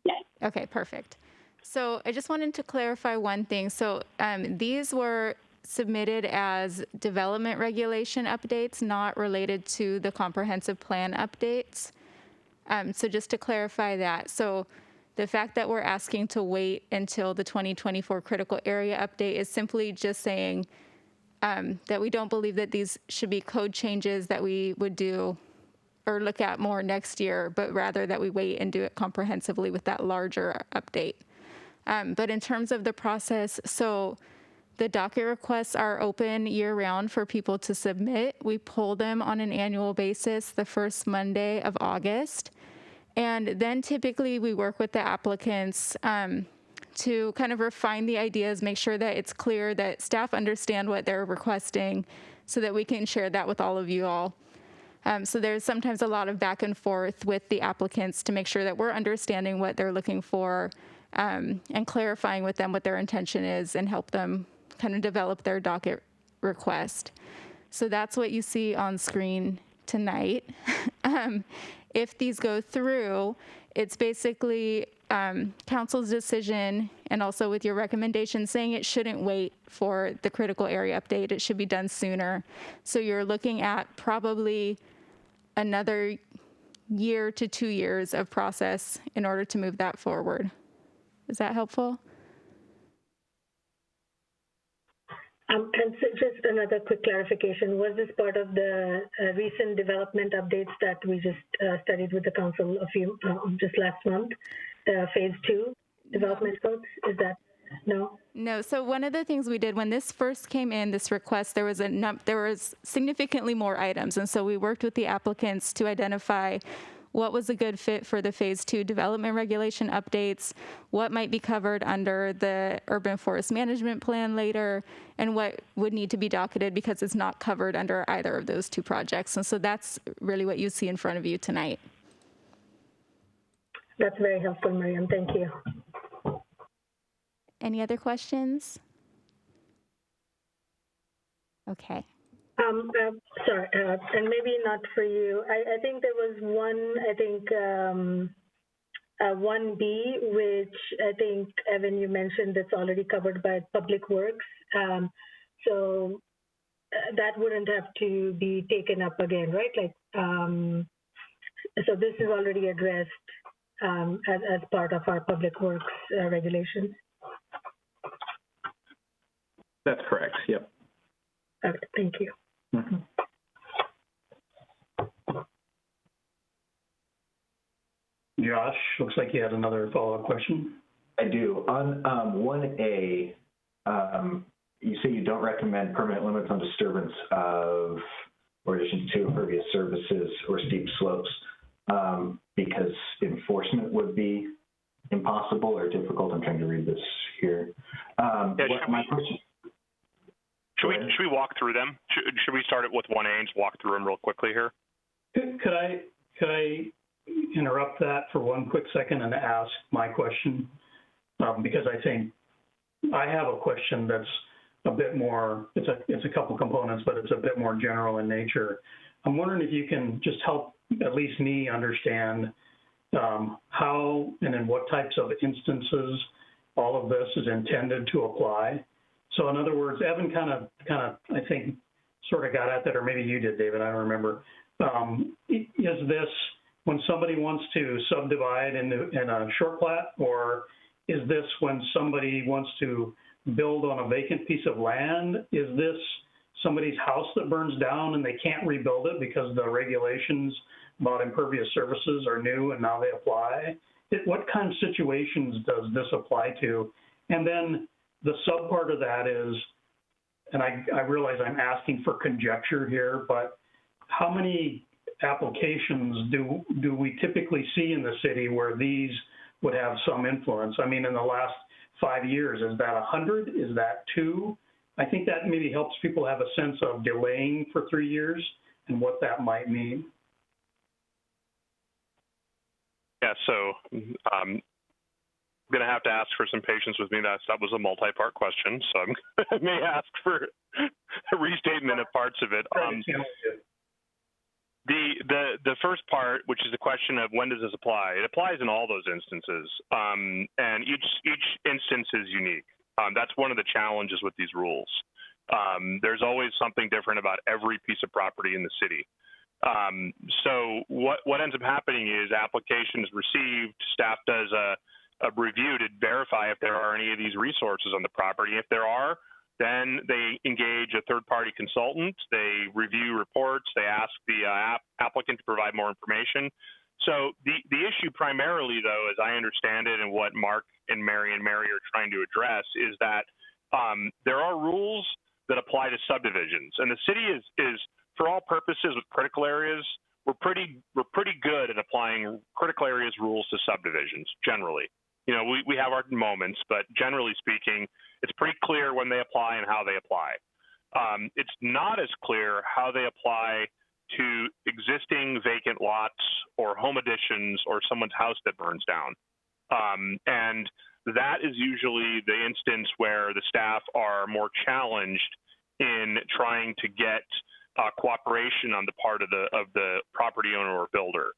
Yes. Okay, perfect. So I just wanted to clarify one thing. So these were submitted as development regulation updates, not related to the comprehensive plan updates. So just to clarify that. So the fact that we're asking to wait until the 2024 critical area update is simply just saying that we don't believe that these should be code changes that we would do or look at more next year, but rather that we wait and do it comprehensively with that larger update. But in terms of the process, so the docket requests are open year-round for people to submit. We pull them on an annual basis the first Monday of August. And then typically we work with the applicants to kind of refine the ideas, make sure that it's clear that staff understand what they're requesting so that we can share that with all of you all. So there's sometimes a lot of back and forth with the applicants to make sure that we're understanding what they're looking for and clarifying with them what their intention is and help them kind of develop their docket request. So that's what you see on screen tonight. If these go through, it's basically council's decision and also with your recommendation saying it shouldn't wait for the critical area update. It should be done sooner. So you're looking at probably another year to 2 years of process in order to move that forward. Is that helpful? And so just another quick clarification. Was this part of the recent development updates that we just studied with the council just last month, phase 2 development codes? Is that, no? No. So one of the things we did when this first came in, this request, there was significantly more items. And so we worked with the applicants to identify what was a good fit for the phase 2 development regulation updates, what might be covered under the urban forest management plan later, and what would need to be docketed because it's not covered under either of those 2 projects. And so that's really what you see in front of you tonight. That's very helpful, Miriam. Thank you. Any other questions? Okay. Sorry, and maybe not for you. I think there was one, 1B, which I think, Evan, you mentioned that's already covered by Public Works. So that wouldn't have to be taken up again, right? Like, so this is already addressed as part of our Public Works regulations. That's correct. Yep. Okay, thank you. Mm-hmm. Josh, looks like you had another follow-up question. I do. On 1A, you say you don't recommend permanent limits on disturbance of or addition to impervious surfaces or steep slopes because enforcement would be impossible or difficult. I'm trying to read this here. Should we walk through them? Should we start it with 1A and just walk through them real quickly here? Could I interrupt that for one quick second and ask my question? Because I think I have a question that's a bit more, it's a couple components, but it's a bit more general in nature. I'm wondering if you can just help at least me understand how and in what types of instances all of this is intended to apply. So in other words, Evan kind of, I think, sort of got at that, or maybe you did, David, I don't remember. Is this when somebody wants to subdivide in a short plat, or is this when somebody wants to build on a vacant piece of land? Is this somebody's house that burns down and they can't rebuild it because the regulations about impervious surfaces are new and now they apply? What kind of situations does this apply to? And then the sub part of that is, and I realize I'm asking for conjecture here, but how many applications do we typically see in the city where these would have some influence? I mean, in the last 5 years, is that 100? Is that 2? I think that maybe helps people have a sense of delaying for 3 years and what that might mean. Yeah, so I'm going to have to ask for some patience with me. That was a multi-part question, so I may ask for a restatement of parts of it. The first part, which is the question of when does this apply, it applies in all those instances, and each instance is unique. That's one of the challenges with these rules. There's always something different about every piece of property in the city. So what ends up happening is applications received, staff does a review to verify if there are any of these resources on the property. If there are, then they engage a third-party consultant. They review reports. They ask the applicant to provide more information. So the issue primarily, though, as I understand it, and what Mark and Mary are trying to address, is that there are rules that apply to subdivisions, and the city is for all purposes with critical areas, we're pretty good at applying critical areas rules to subdivisions generally. You know, we have our moments, but generally speaking, it's pretty clear when they apply and how they apply. It's not as clear how they apply to existing vacant lots or home additions or someone's house that burns down. And that is usually the instance where the staff are more challenged in trying to get cooperation on the part of the property owner or builder.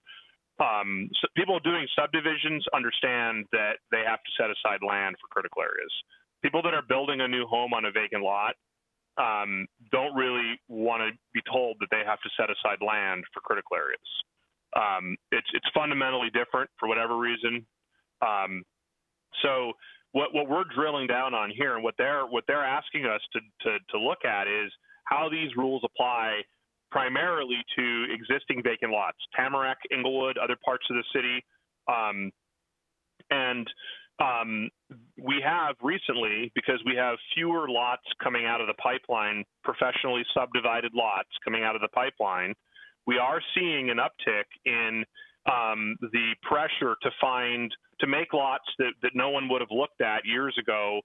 So people doing subdivisions understand that they have to set aside land for critical areas. People that are building a new home on a vacant lot don't really want to be told that they have to set aside land for critical areas. It's fundamentally different for whatever reason. So what we're drilling down on here, and what they're asking us to look at, is how these rules apply primarily to existing vacant lots, Tamarack, Inglewood, other parts of the city. We have recently, because we have fewer lots coming out of the pipeline, professionally subdivided lots coming out of the pipeline, we are seeing an uptick in the pressure to make lots that no one would have looked at years ago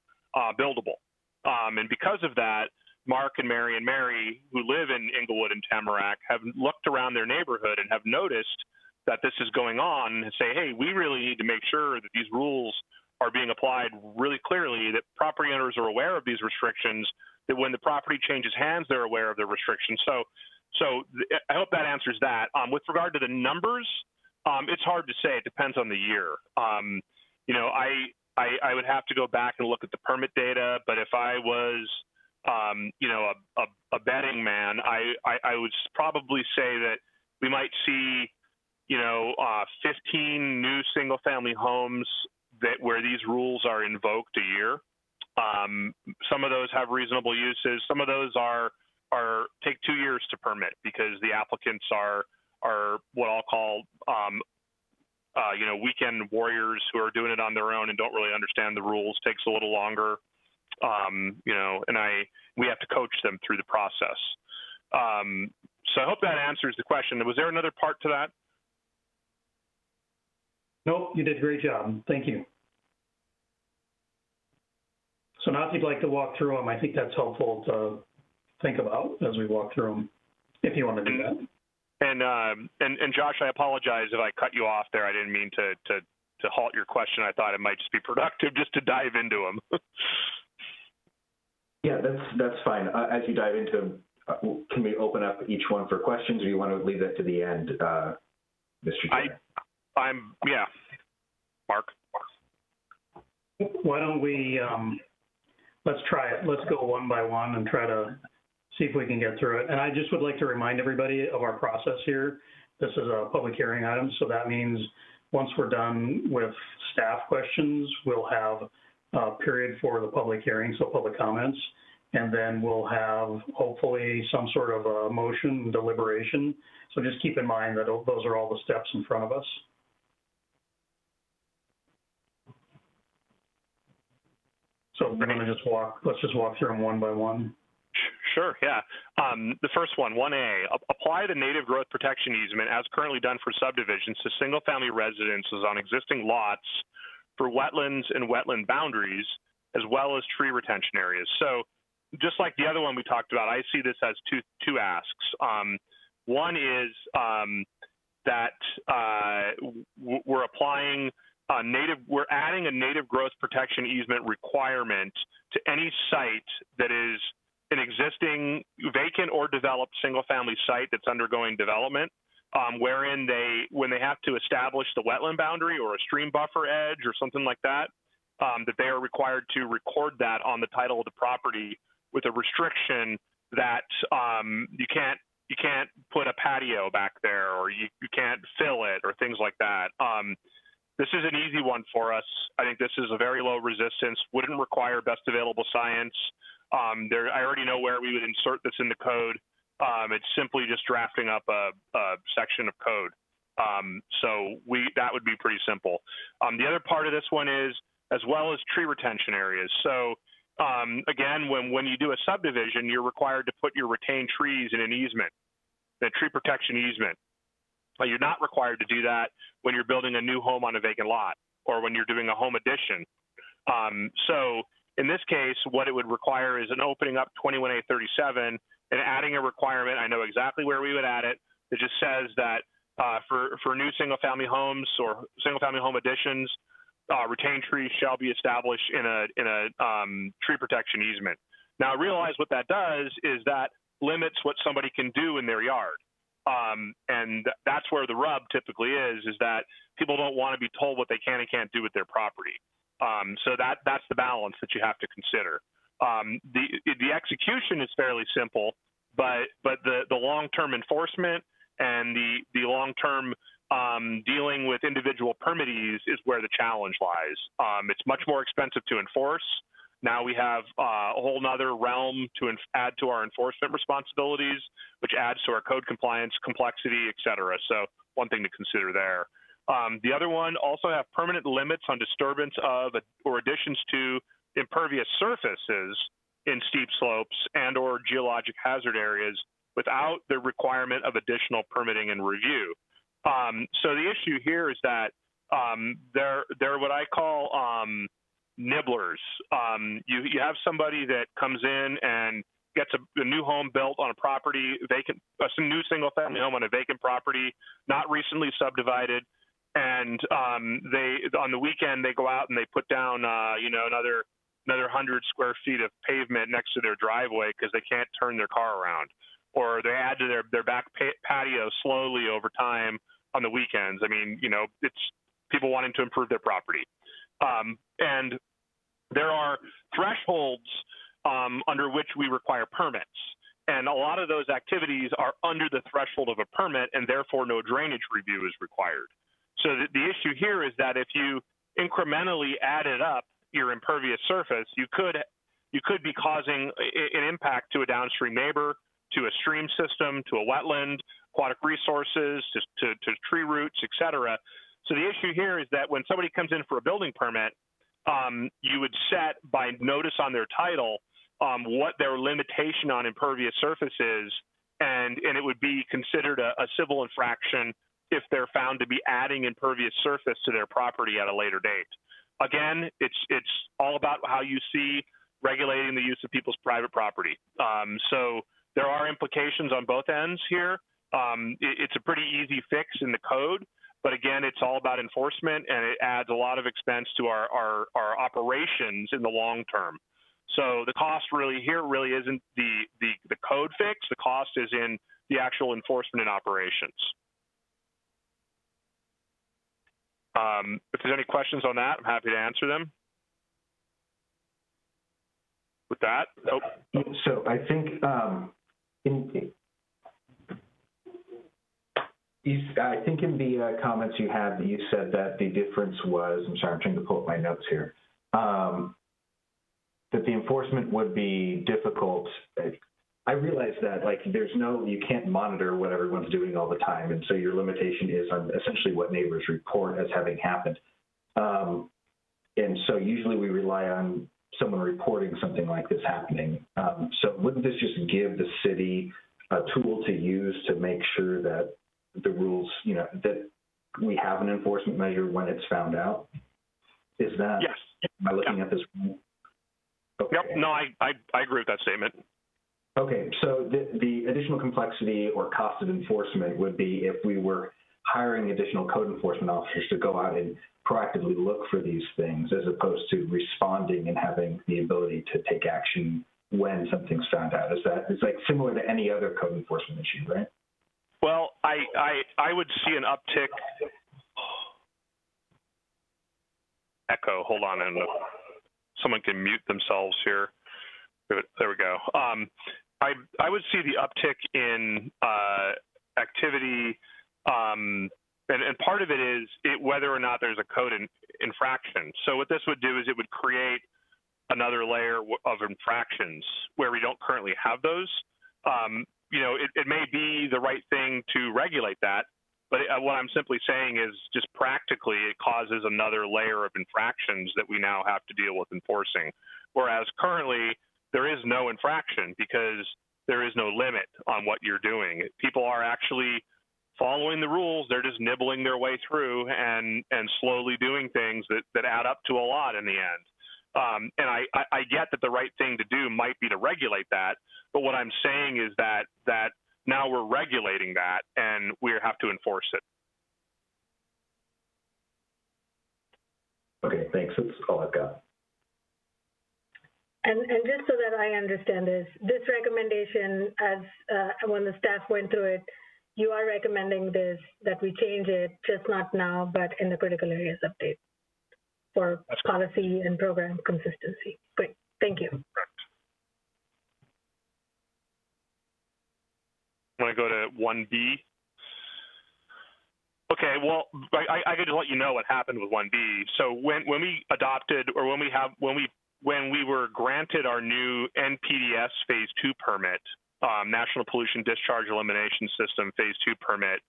buildable. And because of that, Mark and Mary, who live in Inglewood and Tamarack, have looked around their neighborhood and have noticed that this is going on and say, hey, we really need to make sure that these rules are being applied really clearly, that property owners are aware of these restrictions, that when the property changes hands, they're aware of the restrictions. So I hope that answers that. With regard to the numbers, it's hard to say. It depends on the year. You know, I would have to go back and look at the permit data, but if I was you know, a betting man, I would probably say that we might see, you know, 15 new single-family homes where these rules are invoked a year. Some of those have reasonable uses. Some of those take 2 years to permit because the applicants are what I'll call you know, weekend warriors who are doing it on their own and don't really understand the rules. Takes a little longer. You know, and we have to coach them through the process. So I hope that answers the question. Was there another part to that? Nope, you did a great job. Thank you. So now if you'd like to walk through them, I think that's helpful to think about as we walk through them, if you want to do that. And Josh, I apologize if I cut you off there. I didn't mean to halt your question. I thought it might just be productive just to dive into them. Yeah, that's fine. As you dive into them, can we open up each one for questions, or do you want to leave that to the end, Mr. Chair? Yeah. Mark? Why don't we, let's try it. Let's go one by one and try to see if we can get through it. And I just would like to remind everybody of our process here. This is a public hearing item, so that means once we're done with staff questions, we'll have a period for the public hearing, so public comments, and then we'll have hopefully some sort of a motion and deliberation. So just keep in mind that those are all the steps in front of us. So we're going to let's just walk through them one by one. Sure, yeah. The first one, 1A, apply the native growth protection easement as currently done for subdivisions to single-family residences on existing lots for wetlands and wetland boundaries, as well as tree retention areas. So just like the other one we talked about, I see this as two asks. One is that we're applying we're adding a native growth protection easement requirement to any site that is an existing vacant or developed single-family site that's undergoing development, wherein when they have to establish the wetland boundary or a stream buffer edge or something like that, that they are required to record that on the title of the property with a restriction that you can't put a patio back there, or you can't fill it, or things like that. This is an easy one for us. I think this is a very low resistance, wouldn't require best available science. I already know where we would insert this in the code. It's simply just drafting up a section of code. So that would be pretty simple. The other part of this one is as well as tree retention areas. So again, when you do a subdivision, you're required to put your retained trees in an easement, a tree protection easement. You're not required to do that when you're building a new home on a vacant lot or when you're doing a home addition. So in this case, what it would require is an opening up 21A37 and adding a requirement. I know exactly where we would add it. It just says that for new single-family homes or single-family home additions, retained trees shall be established in a tree protection easement. Now, I realize what that does is that limits what somebody can do in their yard. And that's where the rub typically is that people don't want to be told what they can and can't do with their property. So that's the balance that you have to consider. The execution is fairly simple, but the long-term enforcement and the long-term dealing with individual permittees is where the challenge lies. It's much more expensive to enforce. Now we have a whole nother realm to add to our enforcement responsibilities, which adds to our code compliance, complexity, et cetera. So one thing to consider there. The other one also have permanent limits on disturbance of or additions to impervious surfaces in steep slopes and or geologic hazard areas without the requirement of additional permitting and review. So the issue here is that they're what I call nibblers. You have somebody that comes in and gets a new home built on a property, some new single-family home on a vacant property, not recently subdivided, and on the weekend they go out and they put down another 100 square feet of pavement next to their driveway because they can't turn their car around, or they add to their back patio slowly over time on the weekends. I mean, it's people wanting to improve their property. And there are thresholds under which we require permits. And a lot of those activities are under the threshold of a permit, and therefore no drainage review is required. So the issue here is that if you incrementally added up your impervious surface, you could be causing an impact to a downstream neighbor, to a stream system, to a wetland, aquatic resources, to tree roots, et cetera. So the issue here is that when somebody comes in for a building permit, you would set by notice on their title what their limitation on impervious surface is, and it would be considered a civil infraction if they're found to be adding impervious surface to their property at a later date. Again, it's all about how you see regulating the use of people's private property. So there are implications on both ends here. It's a pretty easy fix in the code, but again, it's all about enforcement, and it adds a lot of expense to our operations in the long term. So the cost really isn't the code fix. The cost is in the actual enforcement and operations. If there's any questions on that, I'm happy to answer them. With that, So I think I think in the comments you had, you said that the difference was, I'm sorry, I'm trying to pull up my notes here, that the enforcement would be difficult. I realize that, you can't monitor what everyone's doing all the time, and so your limitation is on essentially what neighbors report as having happened. And so usually we rely on someone reporting something like this happening. So wouldn't this just give the city a tool to use to make sure that the rules, that we have an enforcement measure when it's found out? Is that, yes. Am I looking at this wrong? Okay. Yep, no, I agree with that statement. Okay, so the additional complexity or cost of enforcement would be if we were hiring additional code enforcement officers to go out and proactively look for these things, as opposed to responding and having the ability to take action when something's found out. It's like similar to any other code enforcement issue, right? Well, I would see an uptick. Echo, hold on, and someone can mute themselves here. There we go. I would see the uptick in activity, and part of it is whether or not there's a code infraction. So what this would do is it would create another layer of infractions where we don't currently have those. It may be the right thing to regulate that, but what I'm simply saying is just practically it causes another layer of infractions that we now have to deal with enforcing. Whereas currently there is no infraction because there is no limit on what you're doing. People are actually following the rules. They're just nibbling their way through and slowly doing things that add up to a lot in the end. And I get that the right thing to do might be to regulate that, but what I'm saying is that now we're regulating that and we have to enforce it. Okay, thanks. That's all I've got. And just so that I understand this recommendation, as when the staff went through it, you are recommending that we change it, just not now, but in the critical areas update for policy and program consistency. Great, thank you. Correct. Want to go to 1B? Okay, well, I could just let you know what happened with 1B. So when we adopted, or when we were granted our new NPDES Phase 2 permit, National Pollution Discharge Elimination System Phase 2 permit,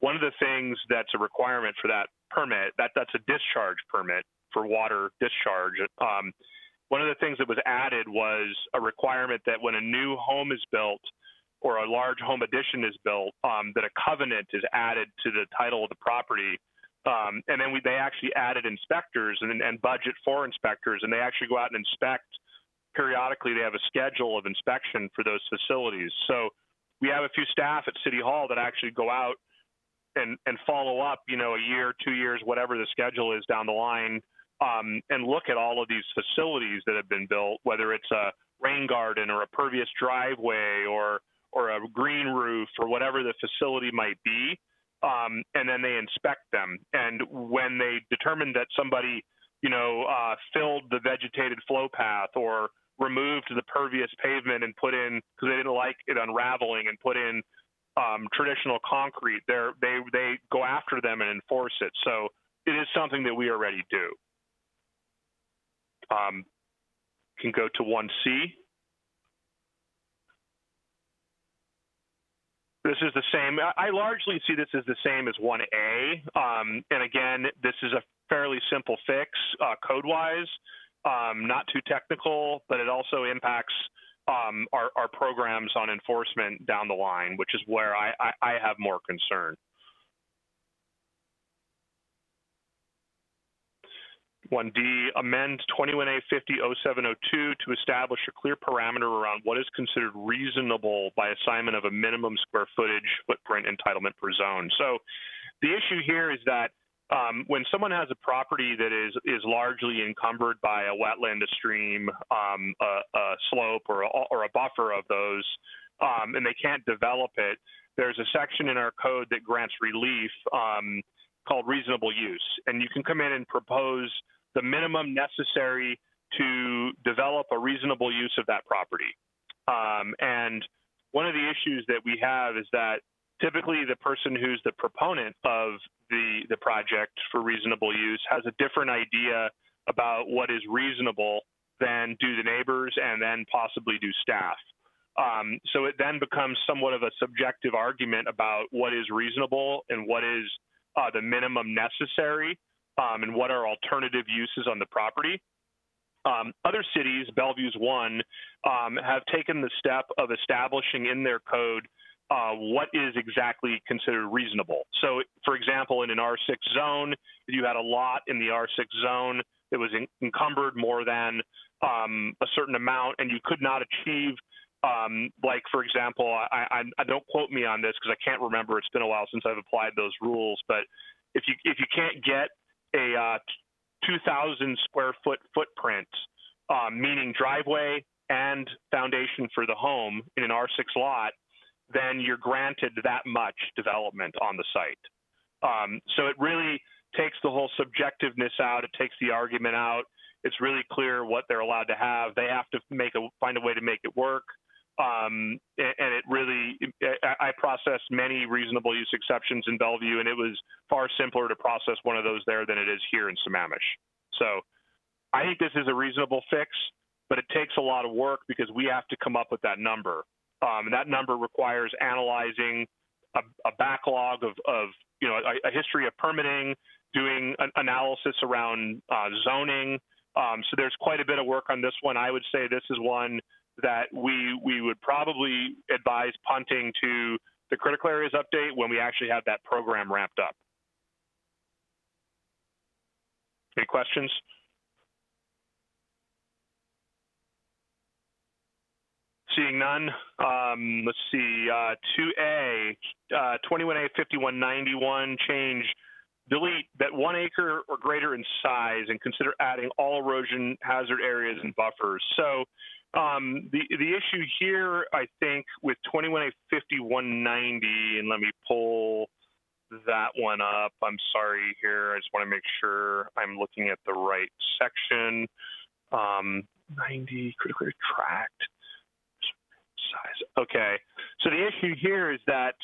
one of the things that's a requirement for that permit, that's a discharge permit for water discharge. One of the things that was added was a requirement that when a new home is built or a large home addition is built, that a covenant is added to the title of the property. And then they actually added inspectors and budget for inspectors, and they actually go out and inspect periodically. They have a schedule of inspection for those facilities. So we have a few staff at City Hall that actually go out and follow up, a year, 2 years, whatever the schedule is down the line, and look at all of these facilities that have been built, whether it's a rain garden or a pervious driveway or a green roof or whatever the facility might be. And then they inspect them. And when they determine that somebody, filled the vegetated flow path or removed the pervious pavement and put in, because they didn't like it unraveling, and put in traditional concrete, they go after them and enforce it. So it is something that we already do. Can go to 1C. This is the same. I largely see this as the same as 1A. And again, this is a fairly simple fix code-wise, not too technical, but it also impacts our programs on enforcement down the line, which is where I have more concern. 1D, amend 21A 50-0702 to establish a clear parameter around what is considered reasonable by assignment of a minimum square footage footprint entitlement per zone. So the issue here is that when someone has a property that is largely encumbered by a wetland, a stream, a slope, or a buffer of those, and they can't develop it, there's a section in our code that grants relief called reasonable use. And you can come in and propose the minimum necessary to develop a reasonable use of that property. And one of the issues that we have is that typically the person who's the proponent of the project for reasonable use has a different idea about what is reasonable than do the neighbors and then possibly do staff. So it then becomes somewhat of a subjective argument about what is reasonable and what is the minimum necessary, and what are alternative uses on the property. Other cities, Bellevue's one, have taken the step of establishing in their code what is exactly considered reasonable. So, for example, in an R6 zone, if you had a lot in the R6 zone that was encumbered more than a certain amount, and you could not achieve, like, for example, I don't quote me on this because I can't remember. It's been a while since I've applied those rules. But if you can't get a 2,000 square foot footprint, meaning driveway and foundation for the home in an R6 lot, then you're granted that much development on the site. So it really takes the whole subjectiveness out. It takes the argument out. It's really clear what they're allowed to have. They have to find a way to make it work. And it really, I processed many reasonable use exceptions in Bellevue, and it was far simpler to process one of those there than it is here in Sammamish. So I think this is a reasonable fix, but it takes a lot of work because we have to come up with that number. And that number requires analyzing a backlog of a history of permitting, doing an analysis around zoning. So there's quite a bit of work on this one. I would say this is one that we would probably advise punting to the critical areas update when we actually have that program ramped up. Any questions? Seeing none, let's see, 2A, 21A 5191, change, delete that 1 acre or greater in size and consider adding all erosion hazard areas and buffers. So the issue here, I think, with 21A 5190, and let me pull that one up. I'm sorry here. I just want to make sure I'm looking at the right section. 90, critical area tract. Size. Okay, so the issue here is that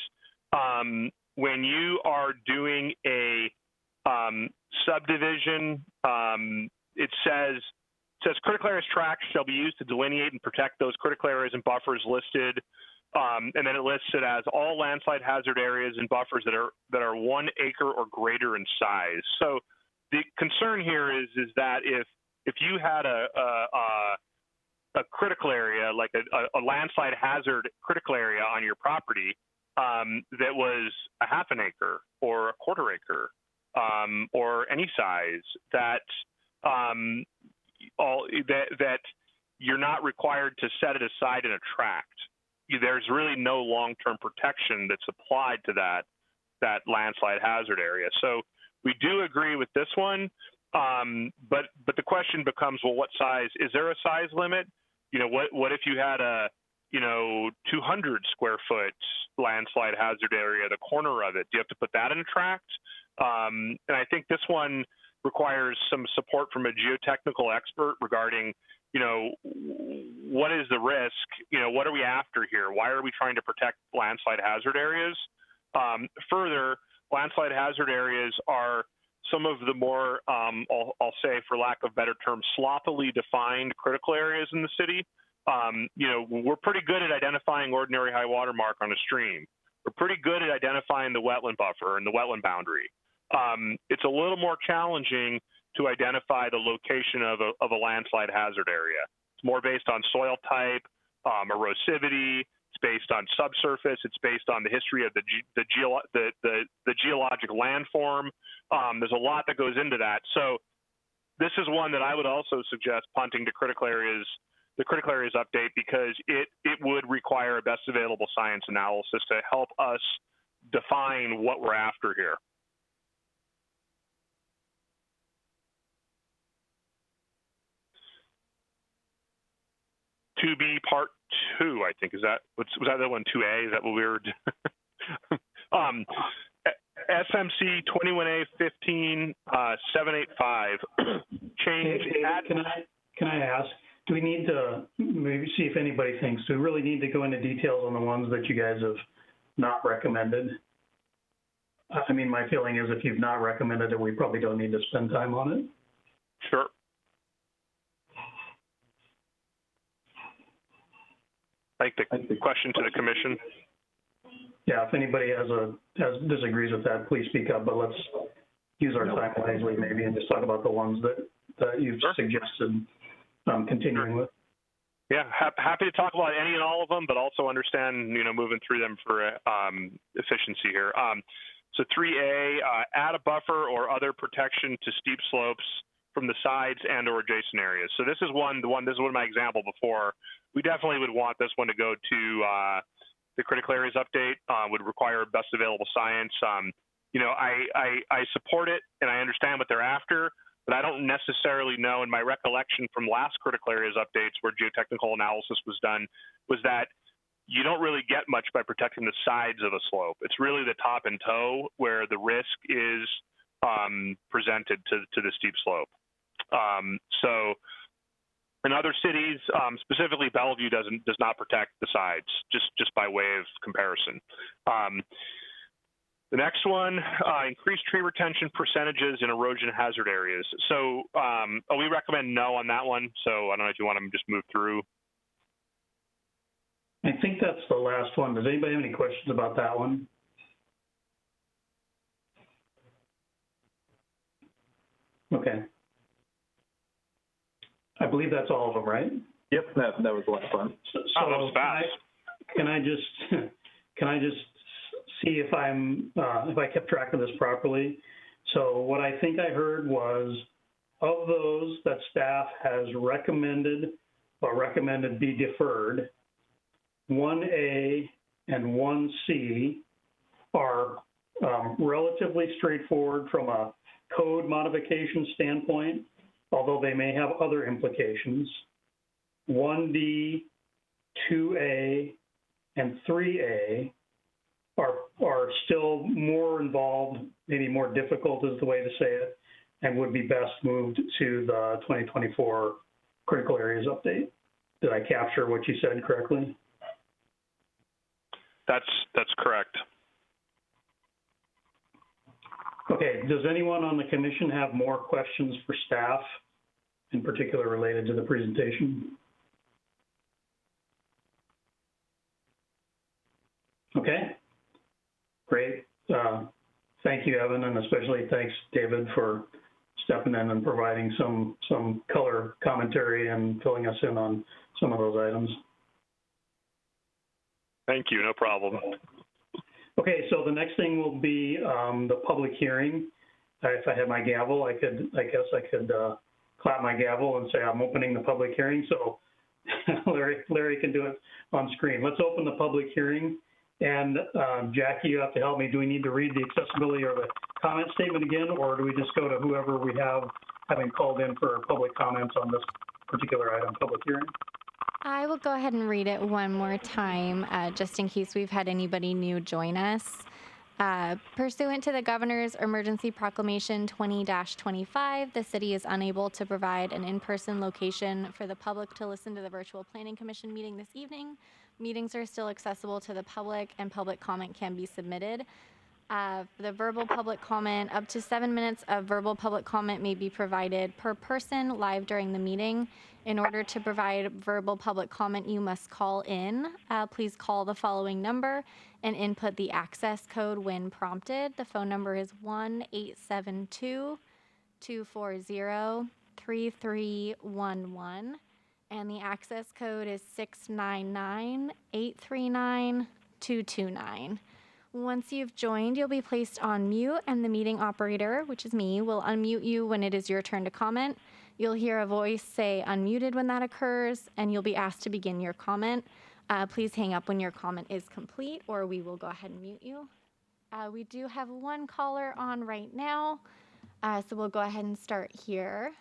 when you are doing a subdivision, it says critical areas tracts shall be used to delineate and protect those critical areas and buffers listed, and then it lists it as all landslide hazard areas and buffers that are 1 acre or greater in size. So the concern here is that if you had a critical area, like a landslide hazard critical area on your property that was a half an acre or a quarter acre or any size, that you're not required to set it aside in a tract. There's really no long-term protection that's applied to that landslide hazard area. So we do agree with this one, but the question becomes, well, what size? Is there a size limit? What if you had a 200 square foot landslide hazard area, the corner of it? Do you have to put that in a tract? And I think this one requires some support from a geotechnical expert regarding, what is the risk? What are we after here? Why are we trying to protect landslide hazard areas? Further, landslide hazard areas are some of the more, I'll say, for lack of better terms, sloppily defined critical areas in the city. We're pretty good at identifying ordinary high water mark on a stream. We're pretty good at identifying the wetland buffer and the wetland boundary. It's a little more challenging to identify the location of a landslide hazard area. It's more based on soil type, erosivity. It's based on subsurface. It's based on the history of the geologic landform. There's a lot that goes into that. So this is one that I would also suggest punting to critical areas, the critical areas update, because it would require a best available science analysis to help us define what we're after here. To be part 2, I think. Was that the one 2A? Is that what we were SMC 21A 15 785 change. Can I ask? Do we need to maybe see if anybody thinks? Do we really need to go into details on the ones that you guys have not recommended? I mean, my feeling is if you've not recommended it, we probably don't need to spend time on it. Sure. I think the question to the commission. Yeah, if anybody disagrees with that, please speak up. But let's use our time wisely, maybe, and just talk about the ones that you've suggested. continuing with. Yeah, happy to talk about any and all of them, but also understand, moving through them for efficiency here. So 3A, add a buffer or other protection to steep slopes from the sides and or adjacent areas. So this is this is one of my example before. We definitely would want this one to go to the critical areas update, would require best available science. I support it and I understand what they're after, but I don't necessarily know, in my recollection from last critical areas updates where geotechnical analysis was done, was that you don't really get much by protecting the sides of a slope. It's really the top and toe where the risk is presented to the steep slope. So in other cities, specifically Bellevue does not protect the sides, just by way of comparison. The next one, increased tree retention percentages in erosion hazard areas. So we recommend no on that one. So I don't know if you want to just move through. I think that's the last one. Does anybody have any questions about that one? Okay. I believe that's all of them, right? Yep, that was the last one. So that was fast. Can I just see if I kept track of this properly? So what I think I heard was, of those that staff has recommended be deferred, 1A and 1C are relatively straightforward from a code modification standpoint, although they may have other implications. 1D, 2A, and 3A are still more involved, maybe more difficult is the way to say it, and would be best moved to the 2024 critical areas update. Did I capture what you said correctly? That's correct. Okay, does anyone on the commission have more questions for staff, in particular related to the presentation? Okay, great. Thank you, Evan, and especially thanks, David, for stepping in and providing some color commentary and filling us in on some of those items. Thank you, no problem. Okay, so the next thing will be the public hearing. If I had my gavel, I guess I could clap my gavel and say I'm opening the public hearing. So Larry can do it on screen. Let's open the public hearing. And Jackie, you have to help me. Do we need to read the accessibility or the comment statement again, or do we just go to whoever we have having called in for public comments on this particular item, public hearing? I will go ahead and read it one more time, just in case we've had anybody new join us. Pursuant to the Governor's Emergency Proclamation 20-25, the city is unable to provide an in-person location for the public to listen to the virtual Planning Commission meeting this evening. Meetings are still accessible to the public, and public comment can be submitted. The verbal public comment, up to 7 minutes of verbal public comment may be provided per person live during the meeting. In order to provide verbal public comment, you must call in. Please call the following number and input the access code when prompted. The phone number is 1-872-240-3311, and the access code is 699-839-229. Once you've joined, you'll be placed on mute, and the meeting operator, which is me, will unmute you when it is your turn to comment. You'll hear a voice say unmuted when that occurs, and you'll be asked to begin your comment. Please hang up when your comment is complete, or we will go ahead and mute you. We do have one caller on right now, so we'll go ahead and start here.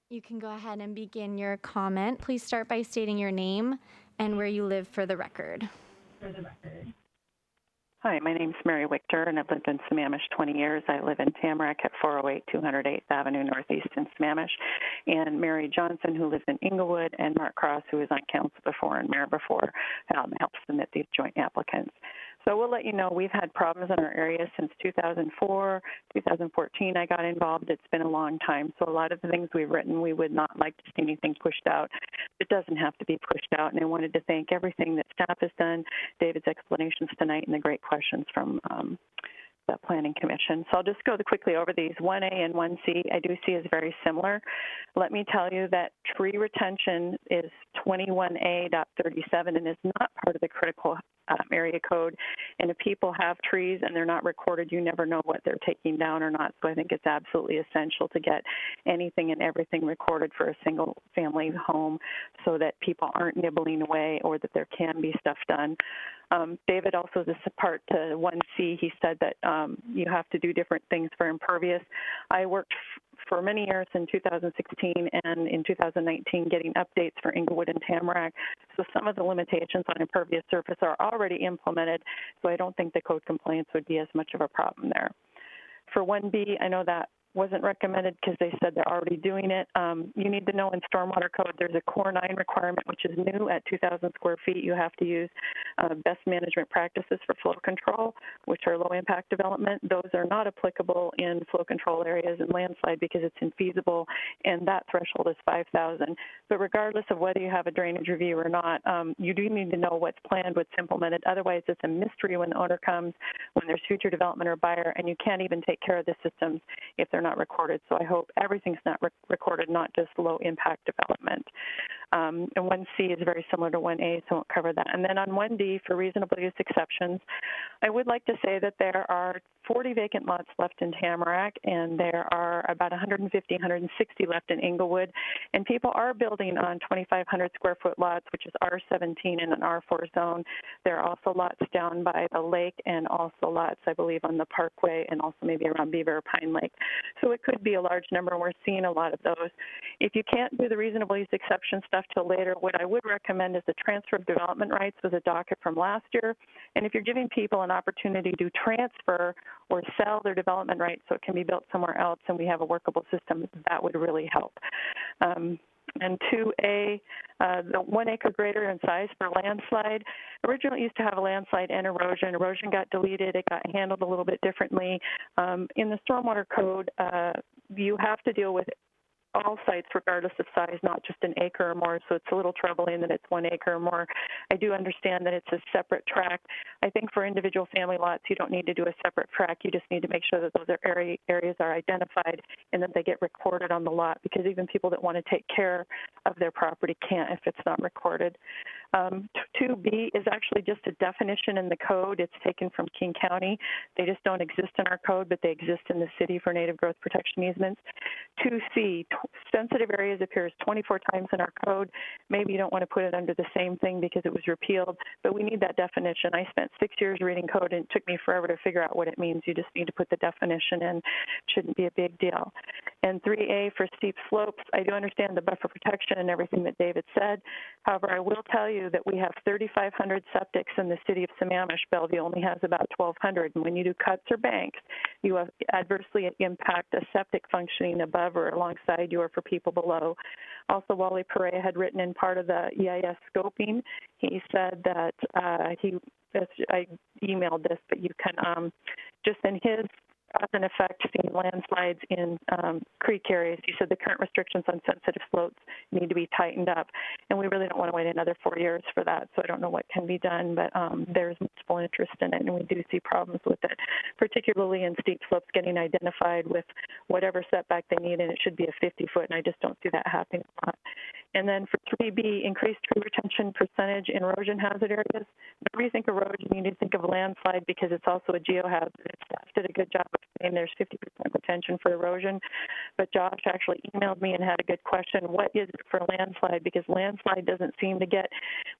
You can go ahead and begin your comment. Please start by stating your name and where you live for the record. Hi, my name's Mary Wichter, and I've lived in Sammamish 20 years. I live in Tamarack at 408 208th Avenue Northeast in Sammamish. And Mary Johnson, who lives in Inglewood, and Mark Cross, who was on council before and mayor before, helped submit these joint applicants. So we'll let you know we've had problems in our area since 2004, 2014 I got involved. It's been a long time. So a lot of the things we've written, we would not like to see anything pushed out. It doesn't have to be pushed out. And I wanted to thank everything that staff has done, David's explanations tonight, and the great questions from the Planning Commission. So I'll just go quickly over these. 1A and 1C I do see as very similar. Let me tell you that tree retention is 21A.37 and is not part of the critical area code. And if people have trees and they're not recorded, you never know what they're taking down or not. So I think it's absolutely essential to get anything and everything recorded for a single family home so that people aren't nibbling away or that there can be stuff done. David also, this part to 1C, he said that you have to do different things for impervious. I worked for many years in 2016 and in 2019 getting updates for Inglewood and Tamarack. So some of the limitations on impervious surface are already implemented, so I don't think the code compliance would be as much of a problem there. For 1B, I know that wasn't recommended because they said they're already doing it. You need to know in stormwater code there's a Core 9 requirement, which is new at 2,000 square feet. You have to use best management practices for flow control, which are low impact development. Those are not applicable in flow control areas and landslide because it's infeasible, and that threshold is 5,000. But regardless of whether you have a drainage review or not, you do need to know what's planned, what's implemented. Otherwise, it's a mystery when the owner comes, when there's future development or buyer, and you can't even take care of the systems if they're not recorded. So I hope everything's not recorded, not just low impact development. And 1C is very similar to 1A, so I won't cover that. And then on 1D, for reasonable use exceptions, I would like to say that there are 40 vacant lots left in Tamarack, and there are about 150, 160 left in Inglewood. And people are building on 2,500 square foot lots, which is R17 in an R4 zone. There are also lots down by the lake and also lots, I believe, on the Parkway and also maybe around Beaver or Pine Lake. So it could be a large number, and we're seeing a lot of those. If you can't do the reasonable use exception stuff till later, what I would recommend is the transfer of development rights with a docket from last year. And if you're giving people an opportunity to transfer or sell their development rights so it can be built somewhere else and we have a workable system, that would really help. And 2A, the 1 acre greater in size for landslide. Originally it used to have a landslide and erosion. Erosion got deleted. It got handled a little bit differently. In the stormwater code, you have to deal with all sites regardless of size, not just an acre or more, so it's a little troubling that it's 1 acre or more. I do understand that it's a separate tract. I think for individual family lots, you don't need to do a separate tract. You just need to make sure that those areas are identified and that they get recorded on the lot, because even people that want to take care of their property can't if it's not recorded. 2B is actually just a definition in the code. It's taken from King County. They just don't exist in our code, but they exist in the city for native growth protection easements. 2C, sensitive areas appears 24 times in our code. Maybe you don't want to put it under the same thing because it was repealed, but we need that definition. I spent 6 years reading code, and it took me forever to figure out what it means. You just need to put the definition in. It shouldn't be a big deal. And 3A for steep slopes, I do understand the buffer protection and everything that David said. However, I will tell you that we have 3,500 septics in the city of Sammamish. Bellevue only has about 1,200. And when you do cuts or banks, you adversely impact a septic functioning above or alongside you or for people below. Also, Wally Perea had written in part of the EIS scoping, he said that I emailed this, but you can just in his cause and effect seeing landslides in creek areas. He said the current restrictions on sensitive slopes need to be tightened up, and we really don't want to wait another 4 years for that, so I don't know what can be done, but there's multiple interest in it, and we do see problems with it, particularly in steep slopes getting identified with whatever setback they need, and it should be a 50-foot, and I just don't see that happening a lot. And then for 3B, increased tree retention percentage in erosion hazard areas. Whenever you think erosion, you need to think of landslide because it's also a geohazard. Staff did a good job of saying there's 50% retention for erosion, but Josh actually emailed me and had a good question. What is it for landslide? Because landslide doesn't seem to get,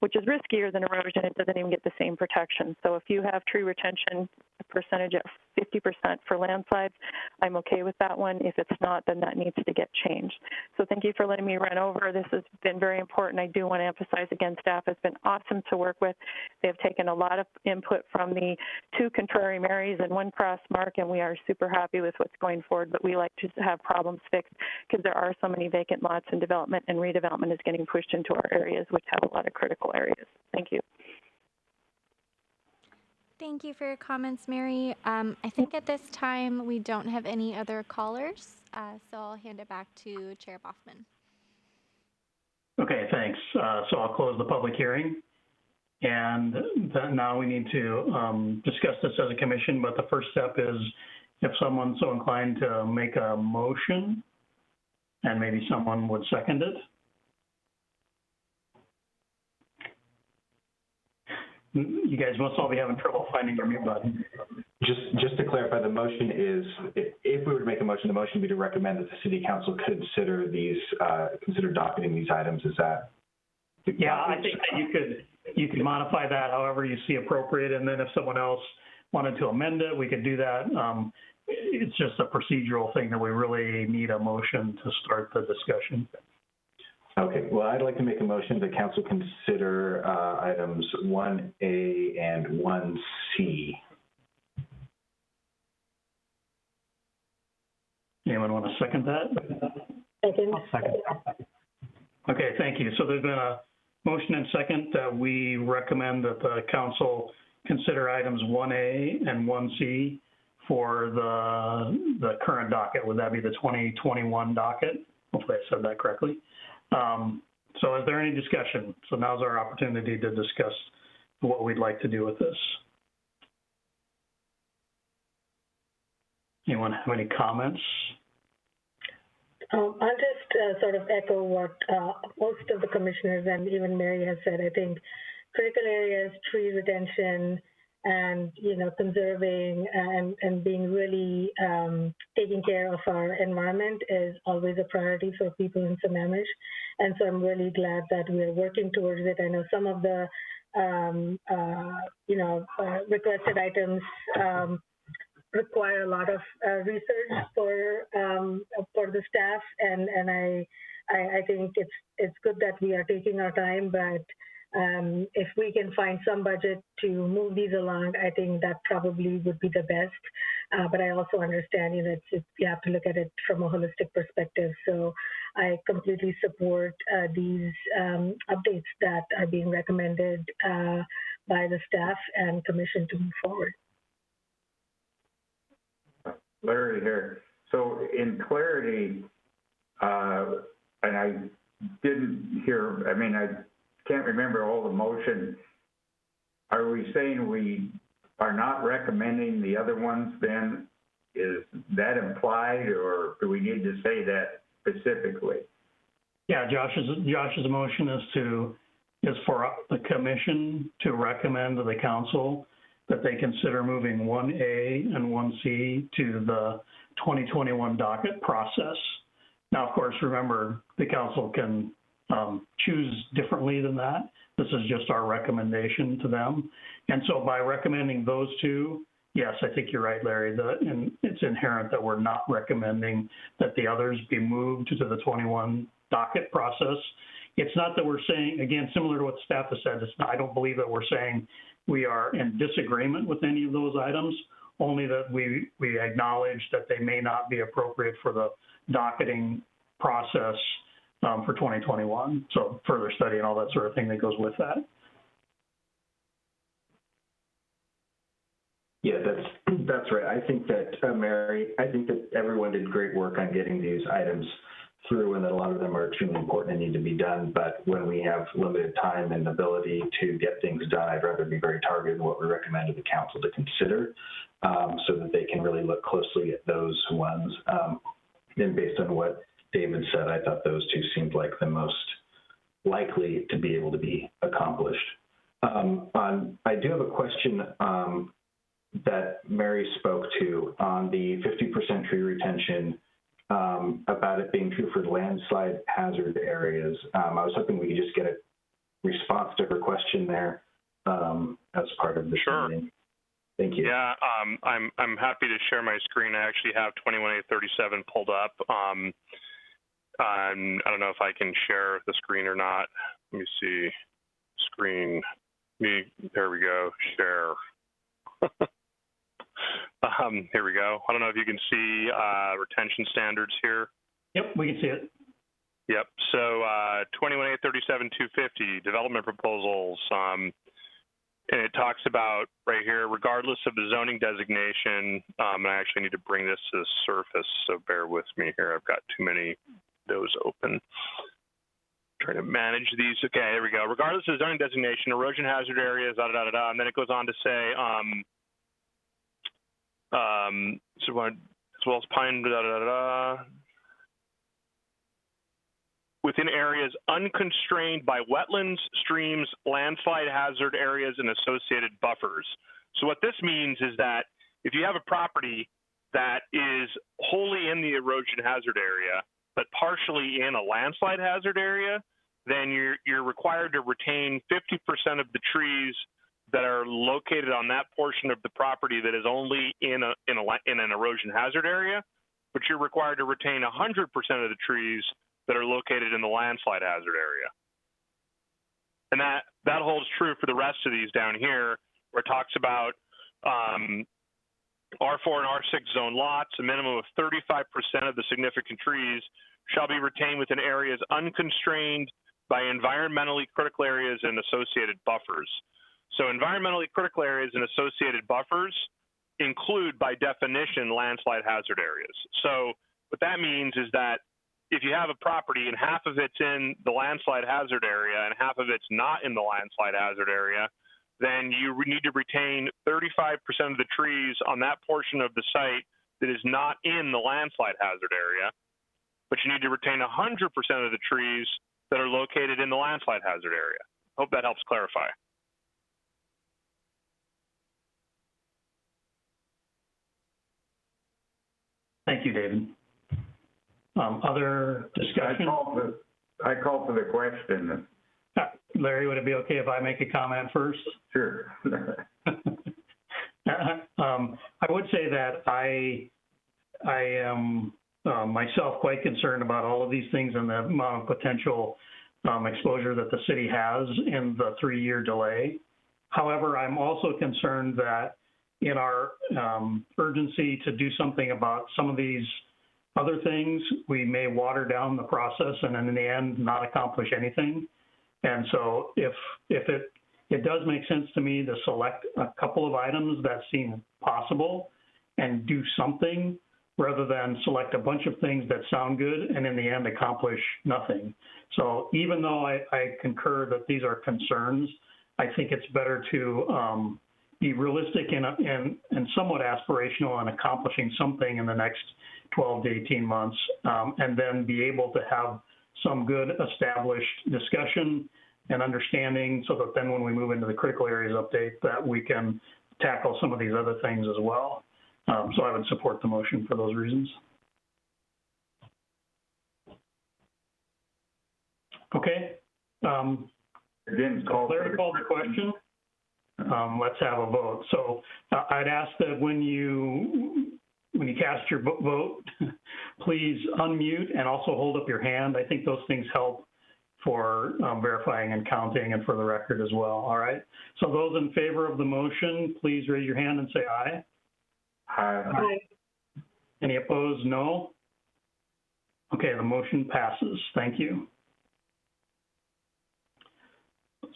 which is riskier than erosion, it doesn't even get the same protection. So if you have tree retention percentage at 50% for landslides, I'm okay with that one. If it's not, then that needs to get changed. So thank you for letting me run over. This has been very important. I do want to emphasize again, staff has been awesome to work with. They have taken a lot of input from the 2 Contrary Marys and 1 Cross Mark, and we are super happy with what's going forward, but we like to have problems fixed because there are so many vacant lots and development and redevelopment is getting pushed into our areas, which have a lot of critical areas. Thank you. Thank you for your comments, Mary. I think at this time we don't have any other callers, so I'll hand it back to Chair Boffman. Okay, thanks. So I'll close the public hearing. And now we need to discuss this as a commission, but the first step is if someone's so inclined to make a motion, and maybe someone would second it. You guys must all be having trouble finding your mute button. Just to clarify, the motion is, if we were to make a motion, the motion would be to recommend that the city council consider these, consider docketing these items. Is that? Yeah, I think that you could modify that however you see appropriate, and then if someone else wanted to amend it, we could do that. It's just a procedural thing that we really need a motion to start the discussion. Okay, well, I'd like to make a motion that council consider items 1A and 1C. Anyone want to second that? Second. I'll second. Okay, thank you. So there's been a motion and second that we recommend that the council consider items 1A and 1C for the current docket. Would that be the 2021 docket? Hopefully I said that correctly. So is there any discussion? So now's our opportunity to discuss what we'd like to do with this. Anyone have any comments? I'll just sort of echo what most of the commissioners and even Mary has said. I think critical areas, tree retention, and conserving and being really taking care of our environment is always a priority for people in Sammamish. And so I'm really glad that we're working towards it. I know some of the requested items require a lot of research for the staff, and I think it's good that we are taking our time, but if we can find some budget to move these along, I think that probably would be the best. But I also understand, you have to look at it from a holistic perspective. So I completely support these updates that are being recommended by the staff and commission to move forward. Larry here. So in clarity, and I didn't hear, I can't remember all the motion. Are we saying we are not recommending the other ones then? Is that implied, or do we need to say that specifically? Yeah, Josh's motion is for the commission to recommend to the council that they consider moving 1A and 1C to the 2021 docket process. Now, of course, remember, the council can choose differently than that. This is just our recommendation to them. And so by recommending those two, yes, I think you're right, Larry, and it's inherent that we're not recommending that the others be moved to the 21 docket process. It's not that we're saying, again, similar to what staff has said, I don't believe that we're saying we are in disagreement with any of those items, only that we acknowledge that they may not be appropriate for the docketing process for 2021. So further study and all that sort of thing that goes with that. Yeah, that's right. I think that, Mary, I think that everyone did great work on getting these items through, and that a lot of them are extremely important and need to be done. But when we have limited time and ability to get things done, I'd rather be very targeted in what we recommend to the council to consider, so that they can really look closely at those ones. And based on what David said, I thought those two seemed like the most likely to be able to be accomplished. I do have a question that Mary spoke to on the 50% tree retention, about it being true for landslide hazard areas. I was hoping we could just get a response to her question there as part of the meeting. Thank you. Yeah, I'm happy to share my screen. I actually have 21A37 pulled up. I don't know if I can share the screen or not. Let me see. Screen. There we go. Share. Here we go. I don't know if you can see retention standards here. Yep, we can see it. Yep. So 21A37-250 development proposals. And it talks about right here, regardless of the zoning designation, and I actually need to bring this to the surface, so bear with me here. I've got too many of those open. Trying to manage these. Okay, there we go. Regardless of zoning designation, erosion hazard areas, da da da da, and then it goes on to say, as well as pine, da da da da. Within areas unconstrained by wetlands, streams, landslide hazard areas, and associated buffers. So what this means is that if you have a property that is wholly in the erosion hazard area, but partially in a landslide hazard area, then you're required to retain 50% of the trees that are located on that portion of the property that is only in an erosion hazard area, but you're required to retain 100% of the trees that are located in the landslide hazard area. And that holds true for the rest of these down here, where it talks about R4 and R6 zone lots, a minimum of 35% of the significant trees shall be retained within areas unconstrained by environmentally critical areas and associated buffers. So environmentally critical areas and associated buffers include, by definition, landslide hazard areas. So what that means is that if you have a property and half of it's in the landslide hazard area and half of it's not in the landslide hazard area, then you need to retain 35% of the trees on that portion of the site that is not in the landslide hazard area, but you need to retain 100% of the trees that are located in the landslide hazard area. Hope that helps clarify. Thank you, David. Other discussion? I call for the question. Larry, would it be okay if I make a comment first? Sure. I would say that I am myself quite concerned about all of these things and the amount of potential exposure that the city has in the 3-year delay. However, I'm also concerned that in our urgency to do something about some of these other things, we may water down the process and in the end not accomplish anything. And so if it does make sense to me to select a couple of items that seem possible and do something rather than select a bunch of things that sound good and in the end accomplish nothing. So even though I concur that these are concerns, I think it's better to be realistic and somewhat aspirational in accomplishing something in the next 12 to 18 months, and then be able to have some good established discussion and understanding so that then when we move into the critical areas update that we can tackle some of these other things as well. So I would support the motion for those reasons. Okay. Again, Larry called the question. Let's have a vote. So I'd ask that when you cast your vote, please unmute and also hold up your hand. I think those things help for verifying and counting and for the record as well. All right. So those in favor of the motion, please raise your hand and say aye. Aye. Aye. Any opposed? No. Okay, the motion passes. Thank you.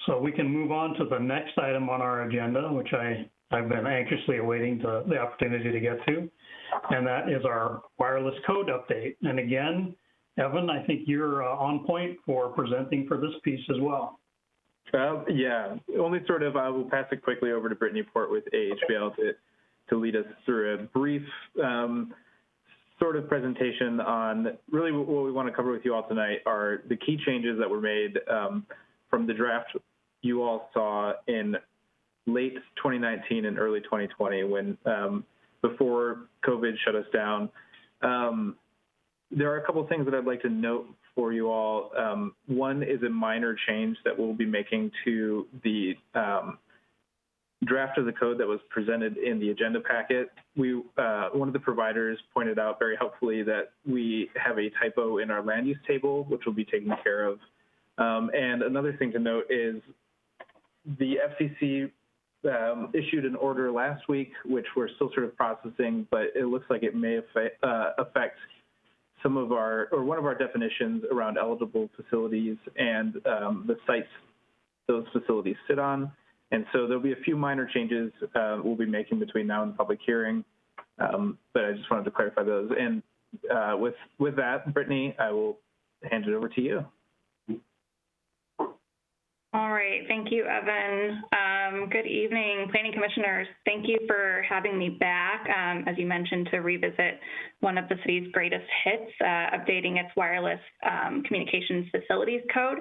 So we can move on to the next item on our agenda, which I've been anxiously awaiting the opportunity to get to, and that is our wireless code update. And again, Evan, I think you're on point for presenting for this piece as well. Yeah, only sort of, I will pass it quickly over to Brittany Port with AHBL to lead us through a brief sort of presentation on really what we want to cover with you all tonight are the key changes that were made from the draft you all saw in late 2019 and early 2020 when before COVID shut us down. There are a couple of things that I'd like to note for you all. One is a minor change that we'll be making to the draft of the code that was presented in the agenda packet. One of the providers pointed out very helpfully that we have a typo in our land use table, which will be taken care of. And another thing to note is the FCC issued an order last week, which we're still sort of processing, but it looks like it may affect some of one of our definitions around eligible facilities and the sites those facilities sit on. And so there'll be a few minor changes we'll be making between now and the public hearing, but I just wanted to clarify those. And with that, Brittany, I will hand it over to you. All right, thank you, Evan. Good evening, Planning Commissioners. Thank you for having me back, as you mentioned, to revisit one of the city's greatest hits, updating its wireless communications facilities code.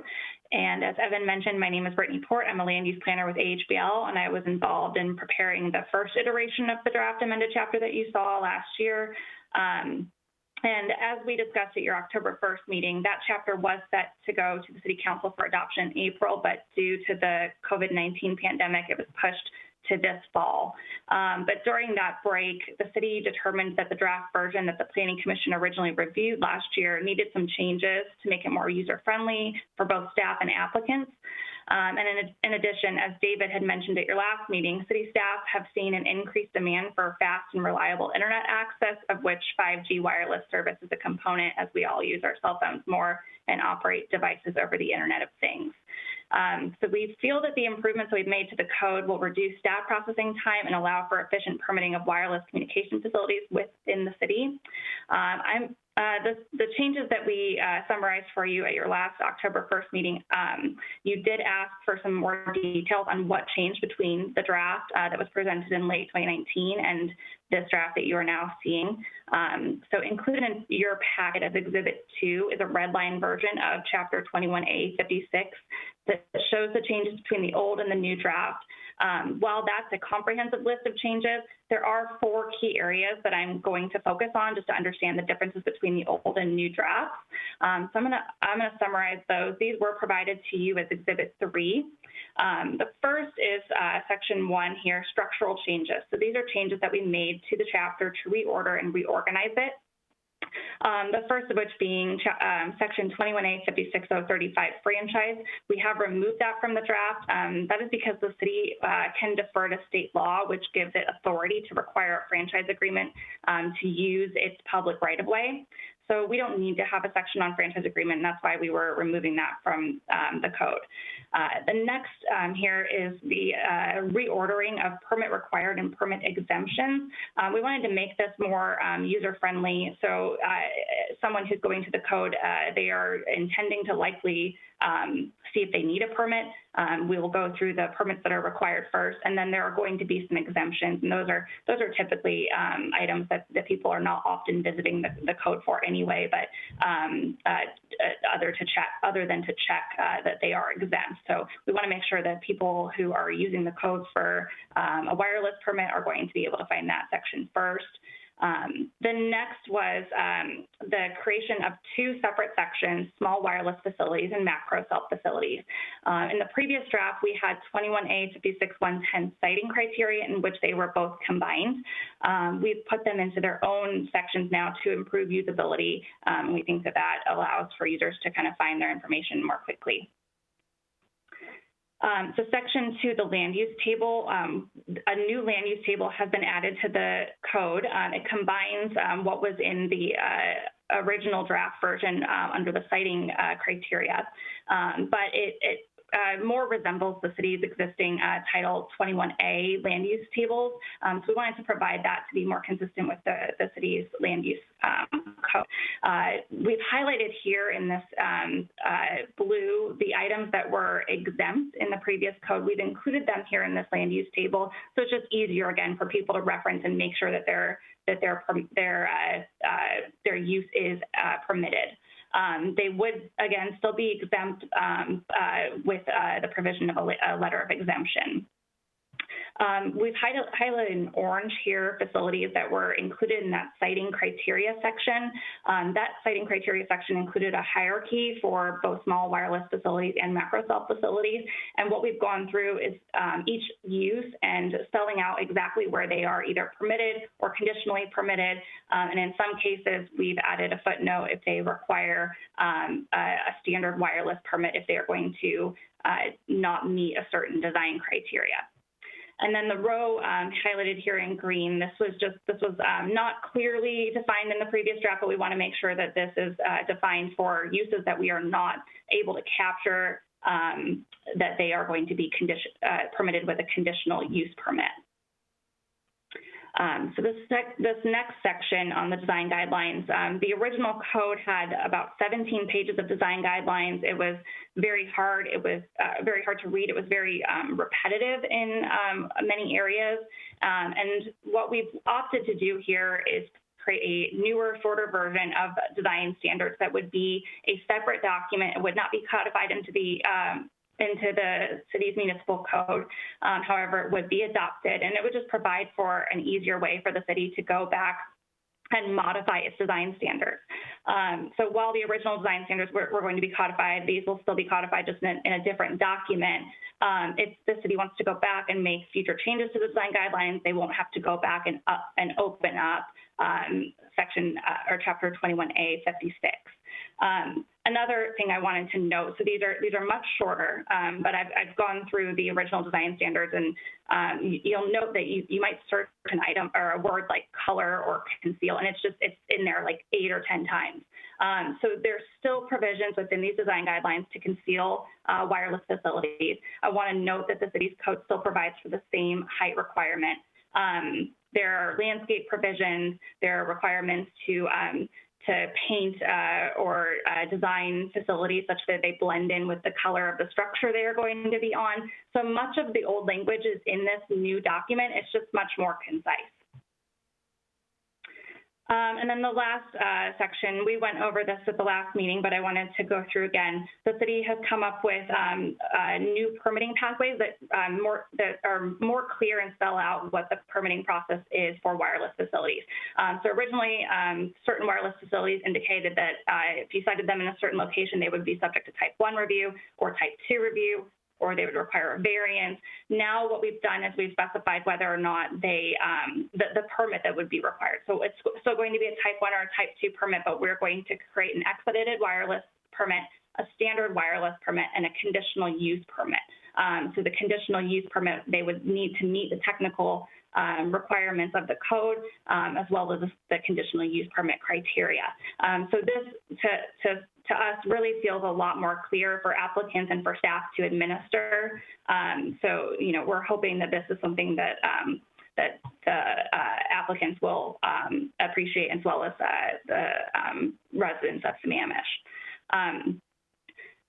And as Evan mentioned, my name is Brittany Port. I'm a land use planner with AHBL, and I was involved in preparing the first iteration of the draft amended chapter that you saw last year. And as we discussed at your October 1st meeting, that chapter was set to go to the City Council for adoption in April, but due to the COVID-19 pandemic, it was pushed to this fall. But during that break, the city determined that the draft version that the Planning Commission originally reviewed last year needed some changes to make it more user-friendly for both staff and applicants. And in addition, as David had mentioned at your last meeting, city staff have seen an increased demand for fast and reliable internet access, of which 5G wireless service is a component, as we all use our cell phones more and operate devices over the Internet of Things. So we feel that the improvements we've made to the code will reduce staff processing time and allow for efficient permitting of wireless communication facilities within the city. The changes that we summarized for you at your last October 1st meeting, you did ask for some more details on what changed between the draft that was presented in late 2019 and this draft that you are now seeing. So included in your packet as Exhibit 2 is a red line version of Chapter 21A 56 that shows the changes between the old and the new draft. While that's a comprehensive list of changes, there are 4 key areas that I'm going to focus on just to understand the differences between the old and new drafts. So I'm gonna summarize those. These were provided to you as Exhibit 3. The first is Section 1 here, structural changes. So these are changes that we made to the chapter to reorder and reorganize it. The first of which being Section 21A 56035 franchise. We have removed that from the draft. That is because the city can defer to state law, which gives it authority to require a franchise agreement to use its public right-of-way. So we don't need to have a section on franchise agreement, and that's why we were removing that from the code. The next here is the reordering of permit required and permit exemptions. We wanted to make this more user-friendly. So someone who's going to the code, they are intending to likely see if they need a permit. We will go through the permits that are required first, and then there are going to be some exemptions, and those are typically items that people are not often visiting the code for anyway, but other than to check that they are exempt. So we want to make sure that people who are using the code for a wireless permit are going to be able to find that section first. The next was the creation of 2 separate sections, small wireless facilities and macro cell facilities. In the previous draft, we had 21A 56110 siting criteria in which they were both combined. We've put them into their own sections now to improve usability. We think that allows for users to kind of find their information more quickly. So Section 2, the land use table, a new land use table has been added to the code. It combines what was in the original draft version under the siting criteria, but it more resembles the city's existing Title 21A land use tables. So we wanted to provide that to be more consistent with the city's land use code. We've highlighted here in this blue the items that were exempt in the previous code. We've included them here in this land use table, so it's just easier again for people to reference and make sure that their use is permitted. They would, again, still be exempt with the provision of a letter of exemption. We've highlighted in orange here facilities that were included in that siting criteria section. That siting criteria section included a hierarchy for both small wireless facilities and macro cell facilities. And what we've gone through is each use and spelling out exactly where they are either permitted or conditionally permitted. And in some cases, we've added a footnote if they require a standard wireless permit if they are going to not meet a certain design criteria. And then the row highlighted here in green, this was not clearly defined in the previous draft, but we want to make sure that this is defined for uses that we are not able to capture, that they are going to be permitted with a conditional use permit. So this next section on the design guidelines, the original code had about 17 pages of design guidelines. It was very hard. It was very hard to read. It was very repetitive in many areas. And what we've opted to do here is create a newer, shorter version of design standards that would be a separate document. It would not be codified into the city's municipal code. However, it would be adopted, and it would just provide for an easier way for the city to go back and modify its design standards. So while the original design standards were going to be codified, these will still be codified just in a different document. If the city wants to go back and make future changes to the design guidelines, they won't have to go back and open up section or chapter 21A 56. Another thing I wanted to note, so these are much shorter, but I've gone through the original design standards, and you'll note that you might search an item or a word like color or conceal, and it's in there like 8 or 10 times. So there's still provisions within these design guidelines to conceal wireless facilities. I want to note that the city's code still provides for the same height requirement. There are landscape provisions. There are requirements to paint or design facilities such that they blend in with the color of the structure they are going to be on. So much of the old language is in this new document. It's just much more concise. And then the last section, we went over this at the last meeting, but I wanted to go through again. The city has come up with new permitting pathways that are more clear and spell out what the permitting process is for wireless facilities. So originally, certain wireless facilities indicated that if you sited them in a certain location, they would be subject to type 1 review or type 2 review, or they would require a variance. Now what we've done is we've specified whether or not they, the permit that would be required. So it's still going to be a type 1 or a type 2 permit, but we're going to create an expedited wireless permit, a standard wireless permit, and a conditional use permit. So the conditional use permit, they would need to meet the technical requirements of the code, as well as the conditional use permit criteria. So this, to us, really feels a lot more clear for applicants and for staff to administer. So, you know, we're hoping that this is something that that the applicants will appreciate, as well as the residents of Sammamish.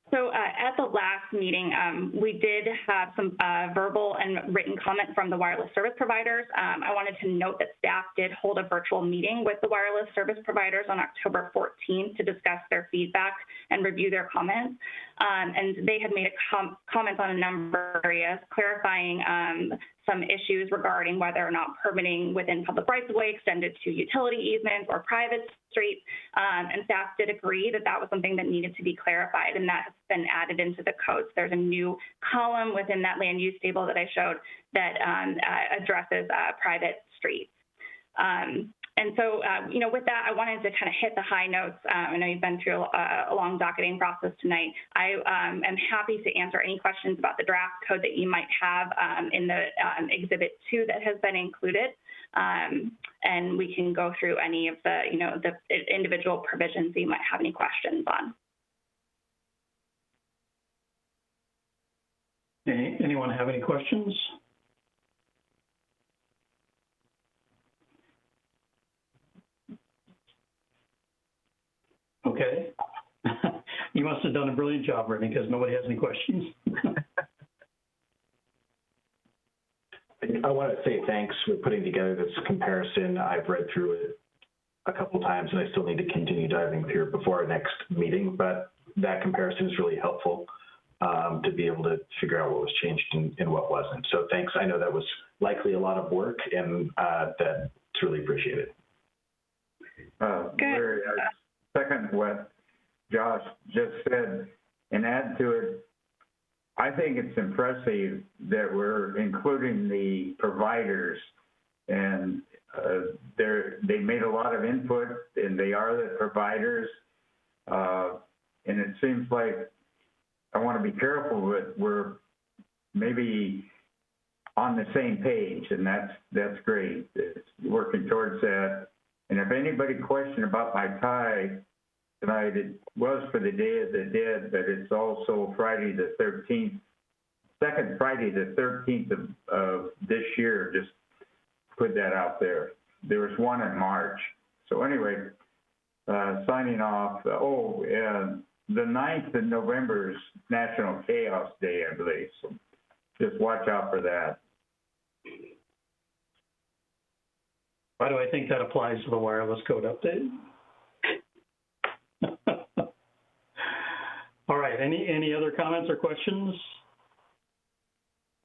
So at the last meeting, we did have some verbal and written comment from the wireless service providers. I wanted to note that staff did hold a virtual meeting with the wireless service providers on October 14th to discuss their feedback and review their comments. And they had made comments on a number of areas, clarifying some issues regarding whether or not permitting within public rights-of-way extended to utility easements or private streets. And staff did agree that that was something that needed to be clarified, and that has been added into the code. So there's a new column within that land use table that I showed that addresses private streets. And so, you know, with that, I wanted to kind of hit the high notes. I know you've been through a long docketing process tonight. I am happy to answer any questions about the draft code that you might have in the Exhibit 2 that has been included. And we can go through any of the, you know, the individual provisions that you might have any questions on. Anyone have any questions? Okay. You must have done a brilliant job, Brittany, because nobody has any questions. I want to say thanks for putting together this comparison. I've read through it a couple times, and I still need to continue diving through it before our next meeting, but that comparison is really helpful to be able to figure out what was changed and what wasn't. So thanks. I know that was likely a lot of work, and that's really appreciated. Larry, I second what Josh just said and add to it. I think it's impressive that we're including the providers, and they made a lot of input, and they are the providers. And it seems like I want to be careful, but we're maybe on the same page, and that's great. It's working towards that. And if anybody questioned about my tie tonight, it was for the Day of the Dead, but it's also Friday the 13th, second Friday the 13th of this year. Just put that out up there. There was one in March. So anyway, signing off. And the 9th of November is National Chaos Day, I believe. So just watch out for that. Why do I think that applies to the wireless code update? All right, any other comments or questions?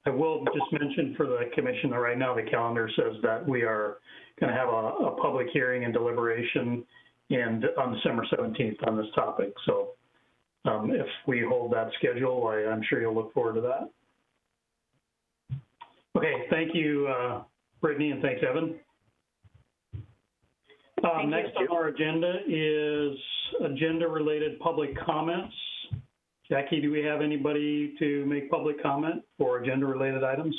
I will just mention for the commission that right now the calendar says that we are going to have a public hearing and deliberation on December 17th on this topic. So if we hold that schedule, I'm sure you'll look forward to that. Okay, thank you, Brittany, and thanks, Evan. Next on our agenda is agenda-related public comments. Jackie, do we have anybody to make public comment for agenda-related items?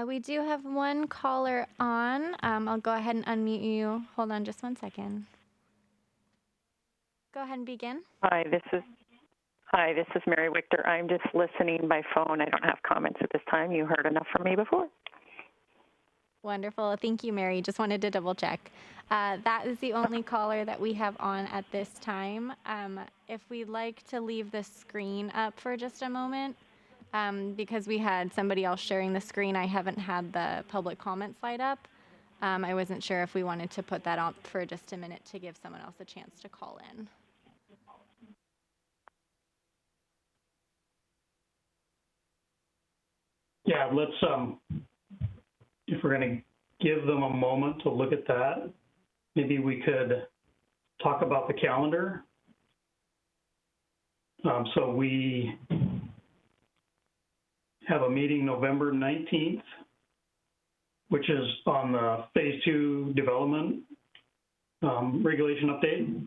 We do have one caller on. I'll go ahead and unmute you. Hold on just one second. Go ahead and begin. Hi, this is Mary Wichter. I'm just listening by phone. I don't have comments at this time. You heard enough from me before. Wonderful. Thank you, Mary. Just wanted to double check. That is the only caller that we have on at this time. If we'd like to leave the screen up for just a moment, because we had somebody else sharing the screen, I haven't had the public comment slide up. I wasn't sure if we wanted to put that on for just a minute to give someone else a chance to call in. Yeah, let's, if we're going to give them a moment to look at that, maybe we could talk about the calendar. So we have a meeting November 19th, which is on the phase 2 development regulation update.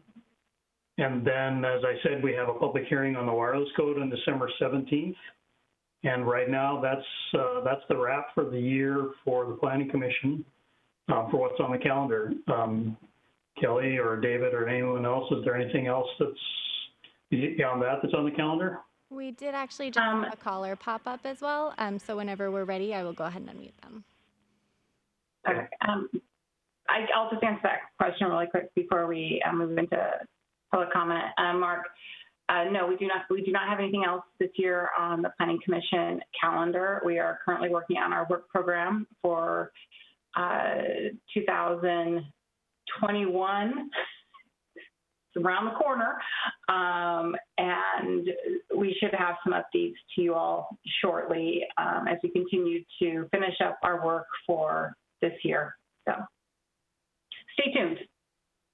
And then, as I said, we have a public hearing on the wireless code on December 17th. And right now, that's the wrap for the year for the Planning Commission for what's on the calendar. Kelly or David or anyone else, is there anything else that's beyond that that's on the calendar? We did actually just have a caller pop up as well. So whenever we're ready, I will go ahead and unmute them. Okay. I'll just answer that question really quick before we move into public comment. Mark, no, we do not have anything else this year on the Planning Commission calendar. We are currently working on our work program for 2021. It's around the corner, and we should have some updates to you all shortly as we continue to finish up our work for this year. So stay tuned.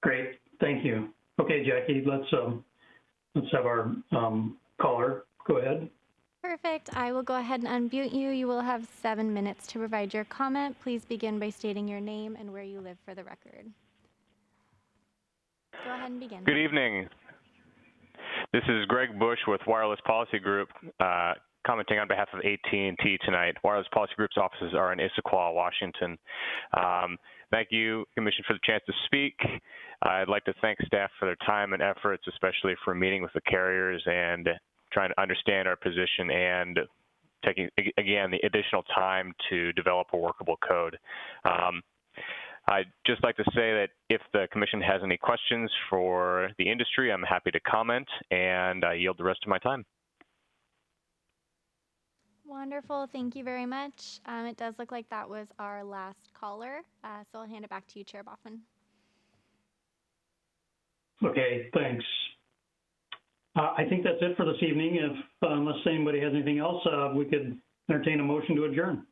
Great, thank you. Okay, Jackie, let's have our caller go ahead. Perfect. I will go ahead and unmute you. You will have 7 minutes to provide your comment. Please begin by stating your name and where you live for the record. Go ahead and begin. Good evening. This is Greg Bush with Wireless Policy Group, commenting on behalf of AT&T tonight. Wireless Policy Group's offices are in Issaquah, Washington. Thank you, Commission, for the chance to speak. I'd like to thank staff for their time and efforts, especially for meeting with the carriers and trying to understand our position and taking, again, the additional time to develop a workable code. I'd just like to say that if the Commission has any questions for the industry, I'm happy to comment, and I yield the rest of my time. Wonderful. Thank you very much. It does look like that was our last caller, so I'll hand it back to you, Chair Boffman. Okay, thanks. I think that's it for this evening. If unless anybody has anything else, we could entertain a motion to adjourn.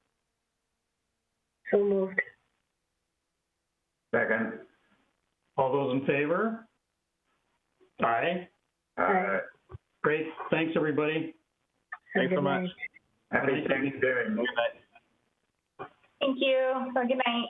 So moved. Second. All those in favor? Aye. Aye. Great. Thanks, everybody. Thanks so much. Happy Thanksgiving. Thank you. Have a good night.